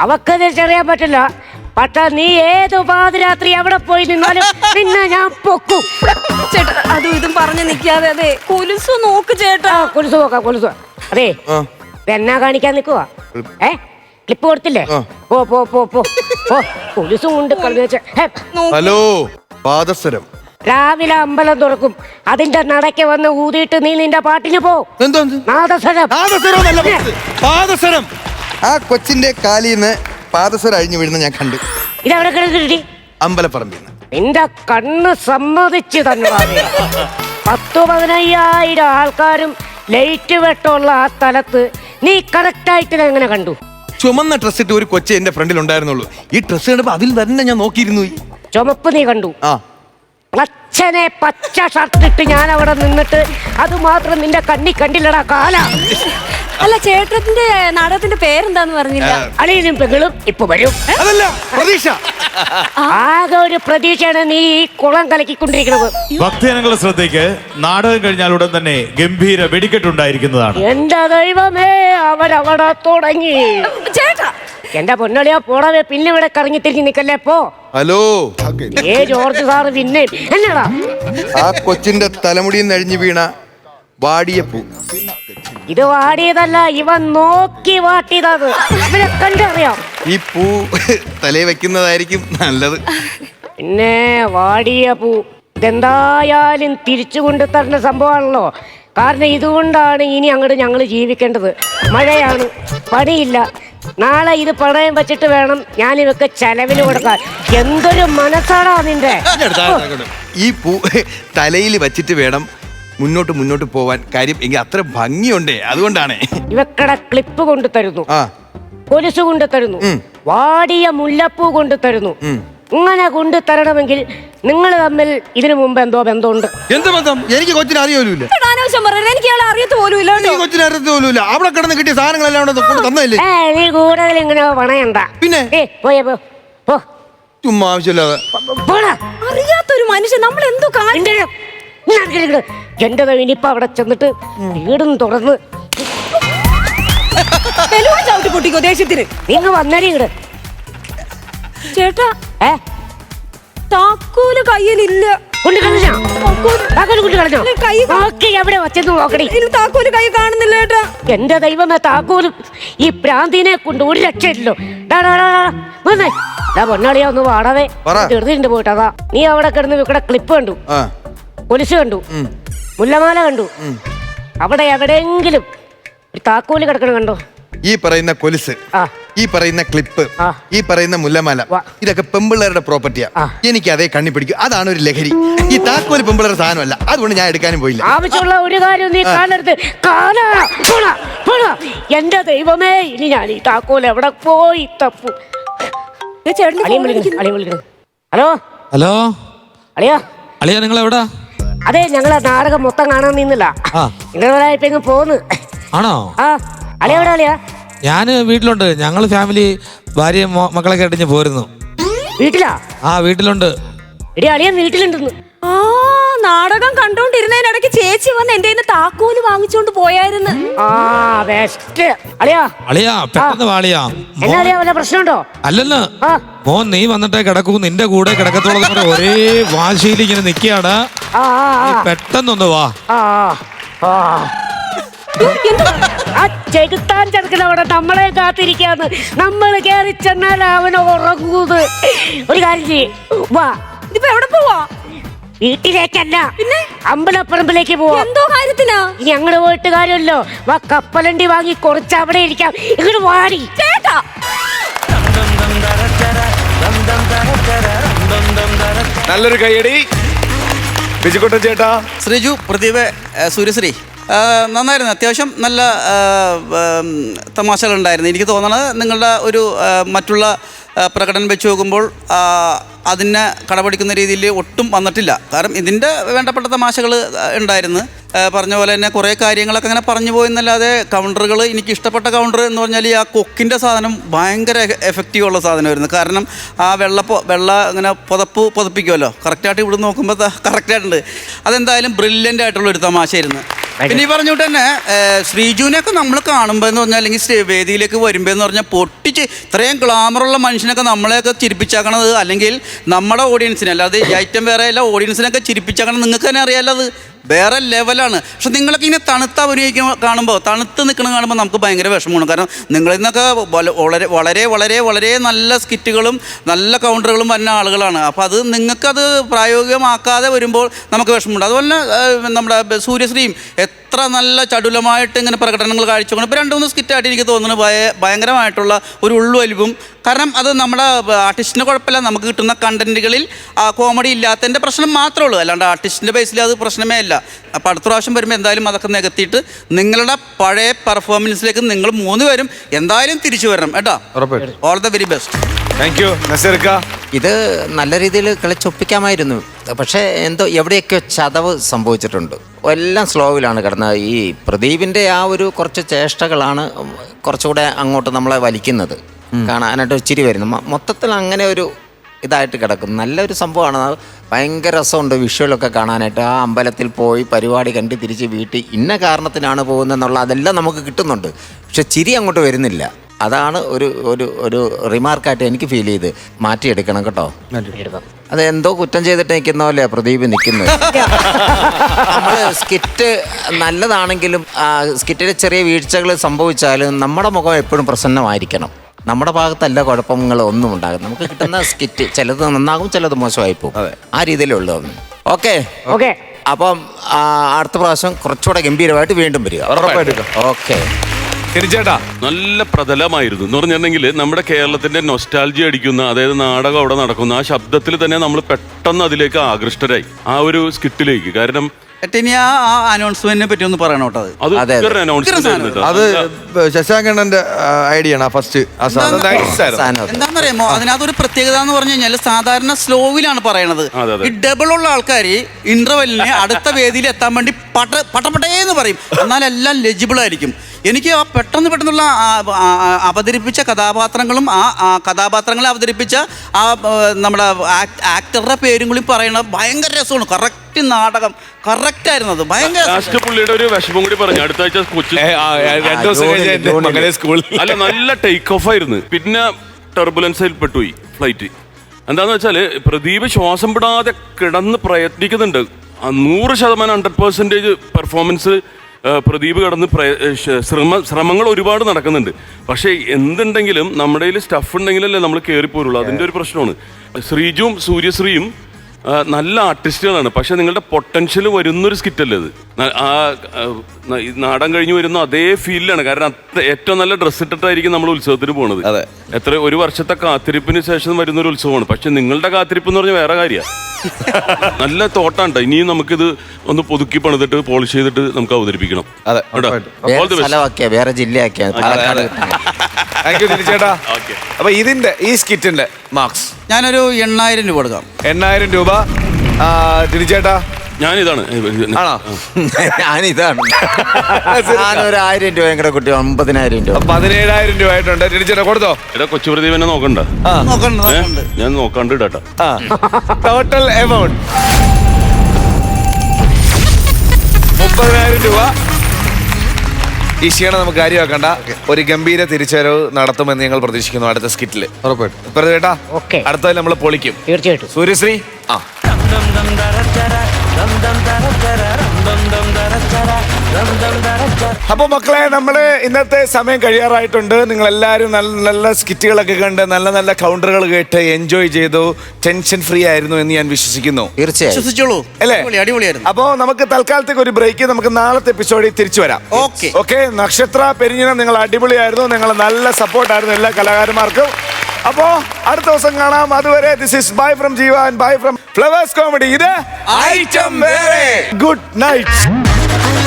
അവക്ക് തിരിച്ചറിയാൻ പറ്റില്ല. പക്ഷെ നീ ഏത് പാതിരാത്രി അവിടെ പോയി നിന്നാലും പിന്നെ ഞാൻ പൊക്കും. ചേട്ടാ അതും ഇതും പറഞ്ഞു നിൽക്കാതെ അതെ കൊലുസു നോക്ക് ചേട്ടാ. കൊലുസു നോക്കാം, കൊലുസു. അതെ, എന്നാ കാണിക്കാൻ നിൽക്കുവാ? ക്ലിപ്പ് കൊടുത്തില്ലേ? പോ പോ പോ പോ കൊലുസും കൊണ്ട് കളഞ്ഞ. ഹലോ, പാദസരം. രാവിലെ അമ്പലം തുറക്കും, അതിന്റെ നടയ്ക്ക് വന്ന് ഊതിയിട്ട് നീ നിന്റെ പാട്ടിന് പോ. നാദസ്വരം. പാദസരം. ആ കൊച്ചിന്റെ കാലിന്ന് പാദസരം അഴിഞ്ഞു വീഴുന്ന ഞാൻ കണ്ടു. ഇതെവിടെ കിടന്നിട്ടി? അമ്പലപ്പറമ്പിൽ. നിന്റെ കണ്ണ് സമ്മതിച്ചു തന്നെ. 10-15 ആൾക്കാരും ലൈറ്റ് വെട്ടമുള്ള ആ സ്ഥലത്ത് നീ കറക്റ്റായിട്ട് എങ്ങനെ കണ്ടു? ചുമന്ന ഡ്രസ് ഇട്ട് ഒരു കൊച്ചെ എന്റെ ഫ്രണ്ടിൽ ഉണ്ടായിരുന്നുള്ളൂ. ഈ ഡ്രസ് കണ്ടപ്പോ അതിൽ തന്നെ ഞാൻ നോക്കിയിരുന്നു. ചുമപ്പ് നീ കണ്ടു? പച്ചനെ പച്ച ഷർട്ടിട്ട് ഞാൻ അവിടെ നിന്നിട്ട് അത് മാത്രം നിന്റെ കണ്ടില്ലടാ കാല. അല്ല, ചേട്ടത്തിന്റെ നാടകത്തിന്റെ പേരെന്താന്ന് പറഞ്ഞില്ല. അളിയനും പെങ്ങളും ഇപ്പൊ വരും. അതല്ല പ്രതീക്ഷ. ആകെ ഒരു പ്രതീക്ഷയാണ് നീ ഈ കുളം കലക്കിക്കൊണ്ടിരിക്കുന്നത്. ഭക്തജനങ്ങളുടെ ശ്രദ്ധയ്ക്ക്, നാടകം കഴിഞ്ഞാൽ ഉടൻ തന്നെ ഗംഭീര വെടിക്കെട്ടുണ്ടായിരിക്കുന്നതാണ്. എന്റെ ദൈവമേ, അവരവിടെ തുടങ്ങി. ചേട്ടാ എന്റെ പൊന്നളിയാ പോടവേ, പിന്നെ ഇവിടെ കറങ്ങി തിരിഞ്ഞ് നിക്കല്ലേ. പോ. ഹലോ, ജോർജ് സാറ് പിന്നെ എന്നടാ? ആ കൊച്ചിന്റെ തലമുടിയിൽ നിന്ന് അഴിഞ്ഞു വീണ വാടിയ പൂ. ഇത് വാടിയതല്ല, ഇവൻ നോക്കി വാട്ടിയതാണ്. ഇവനെ കണ്ടറിയാം. ഈ പൂ തലേ വെക്കുന്നതായിരിക്കും നല്ലത്. പിന്നെ വാടിയ പൂ ഇതെന്തായാലും തിരിച്ചു കൊണ്ട് തരുന്ന സംഭവമാണല്ലോ. കാരണം ഇതുകൊണ്ടാണ് ഇനി അങ്ങോട്ട് ഞങ്ങൾ ജീവിക്കേണ്ടത്. മഴയാണ്, പണിയില്ല. നാളെ ഇത് പണയം വെച്ചിട്ട് വേണം ഞാൻ ഇവക്ക് ചെലവിന് കൊടുക്കാൻ. എന്തൊരു മനസ്സാടാ നിന്റെ. ഈ പൂ തലയിൽ വെച്ചിട്ട് വേണം മുന്നോട്ട് പോവാൻ. കാര്യം എങ്കിൽ അത്ര ഭംഗിയുണ്ടേ, അതുകൊണ്ടാണ്. ഇവക്കടെ ക്ലിപ്പ് കൊണ്ടു തരുന്നു, കൊലുസ് കൊണ്ട് തരുന്നു, വാടിയ മുല്ലപ്പൂ കൊണ്ട് തരുന്നു. ഇങ്ങനെ കൊണ്ടു തരണമെങ്കിൽ നിങ്ങൾ തമ്മിൽ ഇതിനു മുമ്പ് എന്തോ ബന്ധമുണ്ട്. എന്ത് ബന്ധം? എനിക്ക് കൊച്ചിനെ അറിയോലുമില്ല. എനിക്ക് അറിയത്ത് പോലും കൊച്ചിനെ അറിയത്ത് പോലുമില്ല. അവിടെ കിടന്ന് കിട്ടിയ സാധനങ്ങളെല്ലാം തന്നല്ലേ. നീ കൂടുതൽ ഇങ്ങനെ പണയണ്ട. പിന്നെ പോയേ പോ. ചുമ്മാ ആവശ്യമില്ലാതെ. അറിയാത്തൊരു മനുഷ്യൻ നമ്മൾ എന്തോ എന്റെ ഇനിയിപ്പൊ അവിടെ ചെന്നിട്ട് വീടും തുറന്ന് ചവിട്ടി പൊട്ടിക്കോ ദേഷ്യത്തിന്. നിങ്ങൾ വന്നേരി ഇങ്ങട്. ചേട്ടാ താക്കോല് കയ്യിലില്ല. താക്കോല് കൈ കാണുന്നില്ല ചേട്ടാ. എന്റെ ദൈവമേ, താക്കോലും ഈ പ്രാന്തിനെ കൊണ്ട് ഒരു രക്ഷയില്ലല്ലോ. പൊന്നാളിയാ ഒന്ന് വാടവേ, ചെറുതിണ്ട് പോയിട്ടതാ. നീ അവിടെ കിടന്ന് ഇവിടെ ക്ലിപ്പ് കണ്ടു, കൊലുസ് കണ്ടു, മുല്ലമാല കണ്ടു. അവിടെ എവിടെയെങ്കിലും ഒരു താക്കോല് കിടക്കണം കണ്ടോ? ഈ പറയുന്ന കൊലുസ്, ഈ പറയുന്ന ക്ലിപ്പ്, ഈ പറയുന്ന മുല്ലമാല, ഇതൊക്കെ പെമ്പിള്ളേരുടെ പ്രോപ്പർട്ടിയാ. എനിക്ക് അതേ കണ്ണി പിടിക്കും. അതാണ് ഒരു ലഹരി. ഈ താക്കോല് പെമ്പിള്ളേരുടെ സാധനമല്ല. അതുകൊണ്ട് ഞാൻ എടുക്കാനും പോയില്ല. ആവശ്യമുള്ള ഒരു കാര്യം നീ കാണരുത്. എന്റെ ദൈവമേ, ഇനി ഞാൻ ഈ താക്കോല് എവിടെ പോയി തപ്പു. ഹലോ ഹലോ അളിയാ. അളിയാ, നിങ്ങൾ എവിടാ? അതെ, ഞങ്ങളെ നാടകം മൊത്തം കാണാൻ നിന്നില്ല. ഇന്നലെ പോന്ന്. ആണോ? അളിയെവിടെ അളിയാ? ഞാന് വീട്ടിലുണ്ട്. ഞങ്ങള് ഫാമിലി, ഭാര്യയും മക്കളൊക്കെ ആയിട്ട് പോരുന്നു. വീട്ടിലാ? വീട്ടിലുണ്ട്. എടി അളിയൻ വീട്ടിലുണ്ടെന്ന്. നാടകം കണ്ടോണ്ടിരുന്നതിനിടയ്ക്ക് ചേച്ചി വന്ന് എന്റെ കയ്യിന്ന് താക്കോല് വാങ്ങിച്ചോണ്ട് പോയായിരുന്നു. അളിയാ പെട്ടെന്ന് വാളിയാ. വല്ല പ്രശ്നമുണ്ടോ? അല്ലല്ലോ മോൻ, നീ വന്നിട്ടേ കിടക്കൂ, നിന്റെ കൂടെ കിടക്കത്തോളം ഒരേ വാശിയിൽ ഇങ്ങനെ നിൽക്കുകയാണ്. പെട്ടെന്നൊന്ന് വാ. ആ ചെകുത്താൻ ചെറുക്കനവിടെ നമ്മളെ കാത്തിരിക്കാന്ന്. നമ്മൾ കയറി ചെന്നാൽ അവന് ഉറങ്ങൂന്ന്. ഒരു കാര്യം ചെയ്യ്, വാ. ഇതിപ്പോ എവിടെ പോവാ? വീട്ടിലേക്കല്ല, പിന്നെ അമ്പലപ്പറമ്പിലേക്ക് പോവാ. എന്തോ കാര്യത്തിനാ? ഇനി അങ്ങോട്ട് പോയിട്ട് കാര്യമല്ലോ. വാ, കപ്പലണ്ടി വാങ്ങി കുറച്ച് അവിടെ ഇരിക്കാം. ഇങ്ങോട്ട് വാടി ചേട്ടാ. നല്ലൊരു കൈയടി ബിജുക്കുട്ടൻ ചേട്ടാ. ശ്രീജു, പ്രദീപ്, സൂര്യശ്രീ നന്നായിരുന്നു. അത്യാവശ്യം നല്ല തമാശകളുണ്ടായിരുന്നു. എനിക്ക് തോന്നണത് നിങ്ങളുടെ ഒരു മറ്റുള്ള പ്രകടനം വെച്ച് നോക്കുമ്പോൾ അതിനെ കടപിടിക്കുന്ന രീതിയിൽ ഒട്ടും വന്നിട്ടില്ല. കാരണം ഇതിൻ്റെ വേണ്ടപ്പെട്ട തമാശകൾ ഉണ്ടായിരുന്നു. പറഞ്ഞ പോലെ തന്നെ കുറേ കാര്യങ്ങളൊക്കെ അങ്ങനെ പറഞ്ഞു പോയെന്നല്ലാതെ കൗണ്ടറുകൾ, എനിക്ക് ഇഷ്ടപ്പെട്ട കൗണ്ടർ എന്ന് പറഞ്ഞാൽ ആ കൊക്കിൻ്റെ സാധനം ഭയങ്കര എഫക്റ്റീവുള്ള സാധനമായിരുന്നു. കാരണം ആ വെള്ള ഇങ്ങനെ പുതപ്പിക്കുമല്ലോ, കറക്റ്റായിട്ട് ഇവിടെ നോക്കുമ്പോൾ കറക്റ്റായിട്ടുണ്ട്. അതെന്തായാലും ബ്രില്യൻ്റ് ആയിട്ടുള്ളൊരു തമാശയായിരുന്നു. പിന്നെ ഈ പറഞ്ഞുകൊണ്ട് തന്നെ ശ്രീജുവിനെയൊക്കെ നമ്മൾ കാണുമ്പോൾ എന്ന് പറഞ്ഞാൽ, അല്ലെങ്കിൽ വേദിയിലേക്ക് വരുമ്പോൾ എന്ന് പറഞ്ഞാൽ പൊട്ടിച്ച് ഇത്രയും ഗ്ലാമറുള്ള മനുഷ്യനൊക്കെ നമ്മളെയൊക്കെ ചിരിപ്പിച്ചാക്കണത്, അല്ലെങ്കിൽ നമ്മുടെ ഓഡിയൻസിനെ, അല്ലാതെ ഈ ഐറ്റം വേറെ അല്ല, ഓഡിയൻസിനൊക്കെ ചിരിപ്പിച്ചാക്കണം. നിങ്ങൾക്ക് തന്നെ അറിയാമല്ലോ, അത് വേറെ ലെവലാണ്. പക്ഷെ നിങ്ങളൊക്കെ ഇങ്ങനെ തണുത്ത് അഭിനയിക്കുന്ന കാണുമ്പോൾ, തണുത്ത് നിൽക്കണം കാണുമ്പോൾ നമുക്ക് ഭയങ്കര വിഷമമാണ്. കാരണം നിങ്ങളിൽ നിന്നൊക്കെ വളരെ വളരെ വളരെ വളരെ നല്ല സ്കിറ്റുകളും നല്ല കൗണ്ടറുകളും വരുന്ന ആളുകളാണ്. അപ്പോൾ അത് നിങ്ങൾക്കത് പ്രായോഗികമാക്കാതെ വരുമ്പോൾ നമുക്ക് വിഷമമുണ്ട്. അതുപോലെ നമ്മുടെ സൂര്യശ്രീയും എത്ര നല്ല ചടുലമായിട്ട് ഇങ്ങനെ പ്രകടനങ്ങൾ കാഴ്ചകൊണ്ട് ഇപ്പോൾ 2-3 സ്കിറ്റായിട്ട് എനിക്ക് തോന്നുന്നു ഭയങ്കരമായിട്ടുള്ള ഒരു ഉൾവലിവും. കാരണം അത് നമ്മുടെ ആർട്ടിസ്റ്റിന് കുഴപ്പമില്ല, നമുക്ക് കിട്ടുന്ന കണ്ടന്റുകളിൽ കോമഡി ഇല്ലാത്തതിൻ്റെ പ്രശ്നം മാത്രമേ ഉള്ളൂ, അല്ലാണ്ട് ആർട്ടിസ്റ്റിൻ്റെ ബേസിൽ അത് പ്രശ്നമേ അല്ല. അപ്പോൾ അടുത്ത പ്രാവശ്യം വരുമ്പോൾ എന്തായാലും അതൊക്കെ നികത്തിയിട്ട് നിങ്ങളുടെ പഴയ പെർഫോമൻസിലേക്ക് നിങ്ങൾ 3 പേരും എന്തായാലും തിരിച്ചു വരണം കേട്ടോ. All the very best. Thank you നസീർക്ക. ഇത് നല്ല രീതിയിൽ കളിച്ചൊപ്പിക്കാമായിരുന്നു, പക്ഷേ എന്തോ എവിടെയൊക്കെ ചതവ് സംഭവിച്ചിട്ടുണ്ട്. എല്ലാം സ്ലോവിലാണ് കിടന്നത്. ഈ പ്രദീപിൻ്റെ ആ ഒരു കുറച്ച് ചേഷ്ടകളാണ് കുറച്ചുകൂടെ അങ്ങോട്ട് നമ്മളെ വലിക്കുന്നത്, കാണാനായിട്ട് ഇച്ചിരി വരുന്നു. മൊത്തത്തിൽ അങ്ങനെ ഒരു ഇതായിട്ട് കിടക്കും. നല്ലൊരു സംഭവമാണ്, ഭയങ്കര രസമുണ്ട് വിഷ്വലൊക്കെ കാണാനായിട്ട്. ആ അമ്പലത്തിൽ പോയി പരിപാടി കണ്ട് തിരിച്ച് വീട്ടിൽ ഇന്ന കാരണത്തിനാണ് പോകുന്നതെന്നുള്ള അതെല്ലാം നമുക്ക് കിട്ടുന്നുണ്ട്, പക്ഷെ ചിരി അങ്ങോട്ട് വരുന്നില്ല. അതാണ് ഒരു ഒരു ഒരു റിമാർക്കായിട്ട് എനിക്ക് ഫീൽ ചെയ്ത്. മാറ്റിയെടുക്കണം കേട്ടോ. അത് എന്തോ കുറ്റം ചെയ്തിട്ട് നിൽക്കുന്ന പോലെ പ്രദീപ് നിൽക്കുന്നത്. നമ്മൾ സ്കിറ്റ് നല്ലതാണെങ്കിലും സ്കിറ്റിലെ ചെറിയ വീഴ്ചകൾ സംഭവിച്ചാലും നമ്മുടെ മുഖം എപ്പോഴും പ്രസന്നമായിരിക്കണം. നമ്മുടെ ഭാഗത്തല്ല കുഴപ്പങ്ങൾ ഒന്നും ഉണ്ടാകും. നമുക്ക് കിട്ടുന്ന സ്കിറ്റ് ചിലത് നന്നാകും, ചിലത് മോശമായി പോകും. ആ രീതിയിലുള്ളൂ. Okay okay. അപ്പം അടുത്ത പ്രാവശ്യം കുറച്ചുകൂടെ ഗംഭീരമായിട്ട് വീണ്ടും വരിക. ഓക്കെ. നല്ല പ്രതലമായിരുന്നു എന്ന് പറഞ്ഞിട്ടുണ്ടെങ്കിൽ നമ്മുടെ കേരളത്തിന്റെ നൊസ്റ്റാൾജി അടിക്കുന്ന, അതായത് നാടകം അവിടെ നടക്കുന്ന ആ ശബ്ദത്തിൽ തന്നെ നമ്മൾ പെട്ടെന്ന് അതിലേക്ക് ആകൃഷ്ടരായി, ആ ഒരു സ്കിറ്റിലേക്ക്. കാരണം അനൗൺസ്മെന്റിനെ പറ്റി ഒന്ന് പറയണം കേട്ടോ. അത് ശശാങ്കണ്ണന്റെ ഐഡിയ ആണ് ഫസ്റ്റ്. എന്താണെന്നറിയാമോ, അതിനകത്തൊരു പ്രത്യേകത എന്ന് പറഞ്ഞു കഴിഞ്ഞാൽ സാധാരണ സ്ലോവിലാണ് പറയണത്. ഈ ഡബിൾ ഉള്ള ആൾക്കാർ ഇന്റർവെല്ലിന് അടുത്ത വേദിയിൽ എത്താൻ വേണ്ടി പട്ടപട്ടേന്ന് പറയും, എന്നാൽ എല്ലാം ലെജിബിൾ ആയിരിക്കും. എനിക്ക് ആ പെട്ടെന്നുള്ള അവതരിപ്പിച്ച കഥാപാത്രങ്ങളും ആ കഥാപാത്രങ്ങളെ അവതരിപ്പിച്ച ആ നമ്മുടെ ആക്ടറുടെ പേരും കൂടി പറയണത് ഭയങ്കര രസമാണ്. കറക്റ്റ് നാടകം, കറക്റ്റ് ആയിരുന്നു. അത് ഭയങ്കര പുള്ളിയുടെ ഒരു വിഷമം കൂടി പറഞ്ഞു. അടുത്ത ആഴ്ച അല്ല, നല്ല ടേക്ക് ഓഫ് ആയിരുന്നു. പിന്നെ ടർബുലൻസിൽ പെട്ടുപോയി ഫ്ലൈറ്റ്. എന്താന്ന് വെച്ചാല് പ്രദീപ് ശ്വാസം വിടാതെ കിടന്ന് പ്രയത്നിക്കുന്നുണ്ട്. 100% 100% പെർഫോമൻസ് പ്രദീപ് കടന്ന് ശ്രമങ്ങൾ ഒരുപാട് നടക്കുന്നുണ്ട്. പക്ഷേ എന്തുണ്ടെങ്കിലും നമ്മുടെ കയ്യിൽ സ്റ്റഫ് ഉണ്ടെങ്കിലല്ലേ നമ്മൾ കയറിപ്പോരുള്ളൂ. അതിൻ്റെ ഒരു പ്രശ്നമാണ്. ശ്രീജുവും സൂര്യശ്രീയും നല്ല ആർട്ടിസ്റ്റുകളാണ്, പക്ഷെ നിങ്ങളുടെ പൊട്ടൻഷ്യൽ വരുന്നൊരു സ്കിറ്റല്ലേ അത്. ആ നാടൻ കഴിഞ്ഞ് വരുന്ന അതേ ഫീലിലാണ്. കാരണം ഏറ്റവും നല്ല ഡ്രസ്സ് ഇട്ടിട്ടായിരിക്കും നമ്മൾ ഉത്സവത്തിന് പോകുന്നത്. എത്ര ഒരു വർഷത്തെ കാത്തിരിപ്പിന് ശേഷം വരുന്നൊരു ഉത്സവമാണ്. പക്ഷെ നിങ്ങളുടെ കാത്തിരിപ്പ് എന്ന് പറഞ്ഞാൽ വേറെ കാര്യമാണ്. നല്ല തോട്ടാണ്. ഇനിയും നമുക്കിത് ഒന്ന് പുതുക്കി പണിതിട്ട് പോളിഷ് ചെയ്തിട്ട് നമുക്ക് അവതരിപ്പിക്കണം. വേറെ ജില്ലയാക്കിയാ. അപ്പൊ ഇതിന്റെ ഈ സ്കിറ്റിന്റെ മാർക്സ് ഞാനൊരു 8,000 രൂപ കൊടുക്കാം. 8,000 രൂപ. തിരിച്ചേട്ടാ ഞാനിതാണ് ഞാനിതാണ് ഞാനൊരു 1,000 രൂപ കൂടെ കുട്ടി 9,000 രൂപ. 17,000 രൂപ ആയിട്ടുണ്ട്. തിരിച്ചേട്ടാ കൊടുത്തോ. എടാ കൊച്ചു പ്രദീപനെ നോക്കണ്ട, ഞാൻ നോക്കാണ്ട് ഇടാട്ടാ. ടോട്ടൽ എമൗണ്ട് രൂപ. ഈ ക്ഷീണം നമുക്ക് കാര്യമാക്കണ്ട. ഒരു ഗംഭീര തിരിച്ചുവരവ് നടത്തുമെന്ന് ഞങ്ങൾ പ്രതീക്ഷിക്കുന്നു അടുത്ത സ്കിറ്റിൽ. ഉറപ്പായിട്ടും ചേട്ടാ. അടുത്തതിൽ നമ്മൾ പൊളിക്കും തീർച്ചയായിട്ടും. സൂര്യശ്രീ ആ അപ്പൊ മക്കളെ, നമ്മള് ഇന്നത്തെ സമയം കഴിയാറായിട്ടുണ്ട്. നിങ്ങൾ എല്ലാവരും നല്ല നല്ല സ്കിറ്റുകളൊക്കെ കണ്ട് നല്ല നല്ല കൗണ്ടറുകൾ കേട്ട് എൻജോയ് ചെയ്തു. ടെൻഷൻ ഫ്രീ ആയിരുന്നു എന്ന് ഞാൻ വിശ്വസിക്കുന്നു. വിശ്വസിച്ചോളൂ അല്ലേ? അടിപൊളിയായിരുന്നു. അപ്പോ നമുക്ക് തൽക്കാലത്തേക്ക് ഒരു ബ്രേക്ക്. നമുക്ക് നാളത്തെ എപ്പിസോഡിൽ തിരിച്ചു വരാം. ഓക്കെ. നക്ഷത്ര പെരിഞ്ഞിനം, നിങ്ങൾ അടിപൊളിയായിരുന്നു. നിങ്ങൾ നല്ല സപ്പോർട്ടായിരുന്നു എല്ലാ കലാകാരന്മാർക്കും. അപ്പോ അടുത്ത ദിവസം കാണാം. അതുവരെ ദിസ് ഇസ് ബൈ ഫ്രം ജീവ and bye from flowers Comedy. ഇത് ഐറ്റം വേറെ. Good night.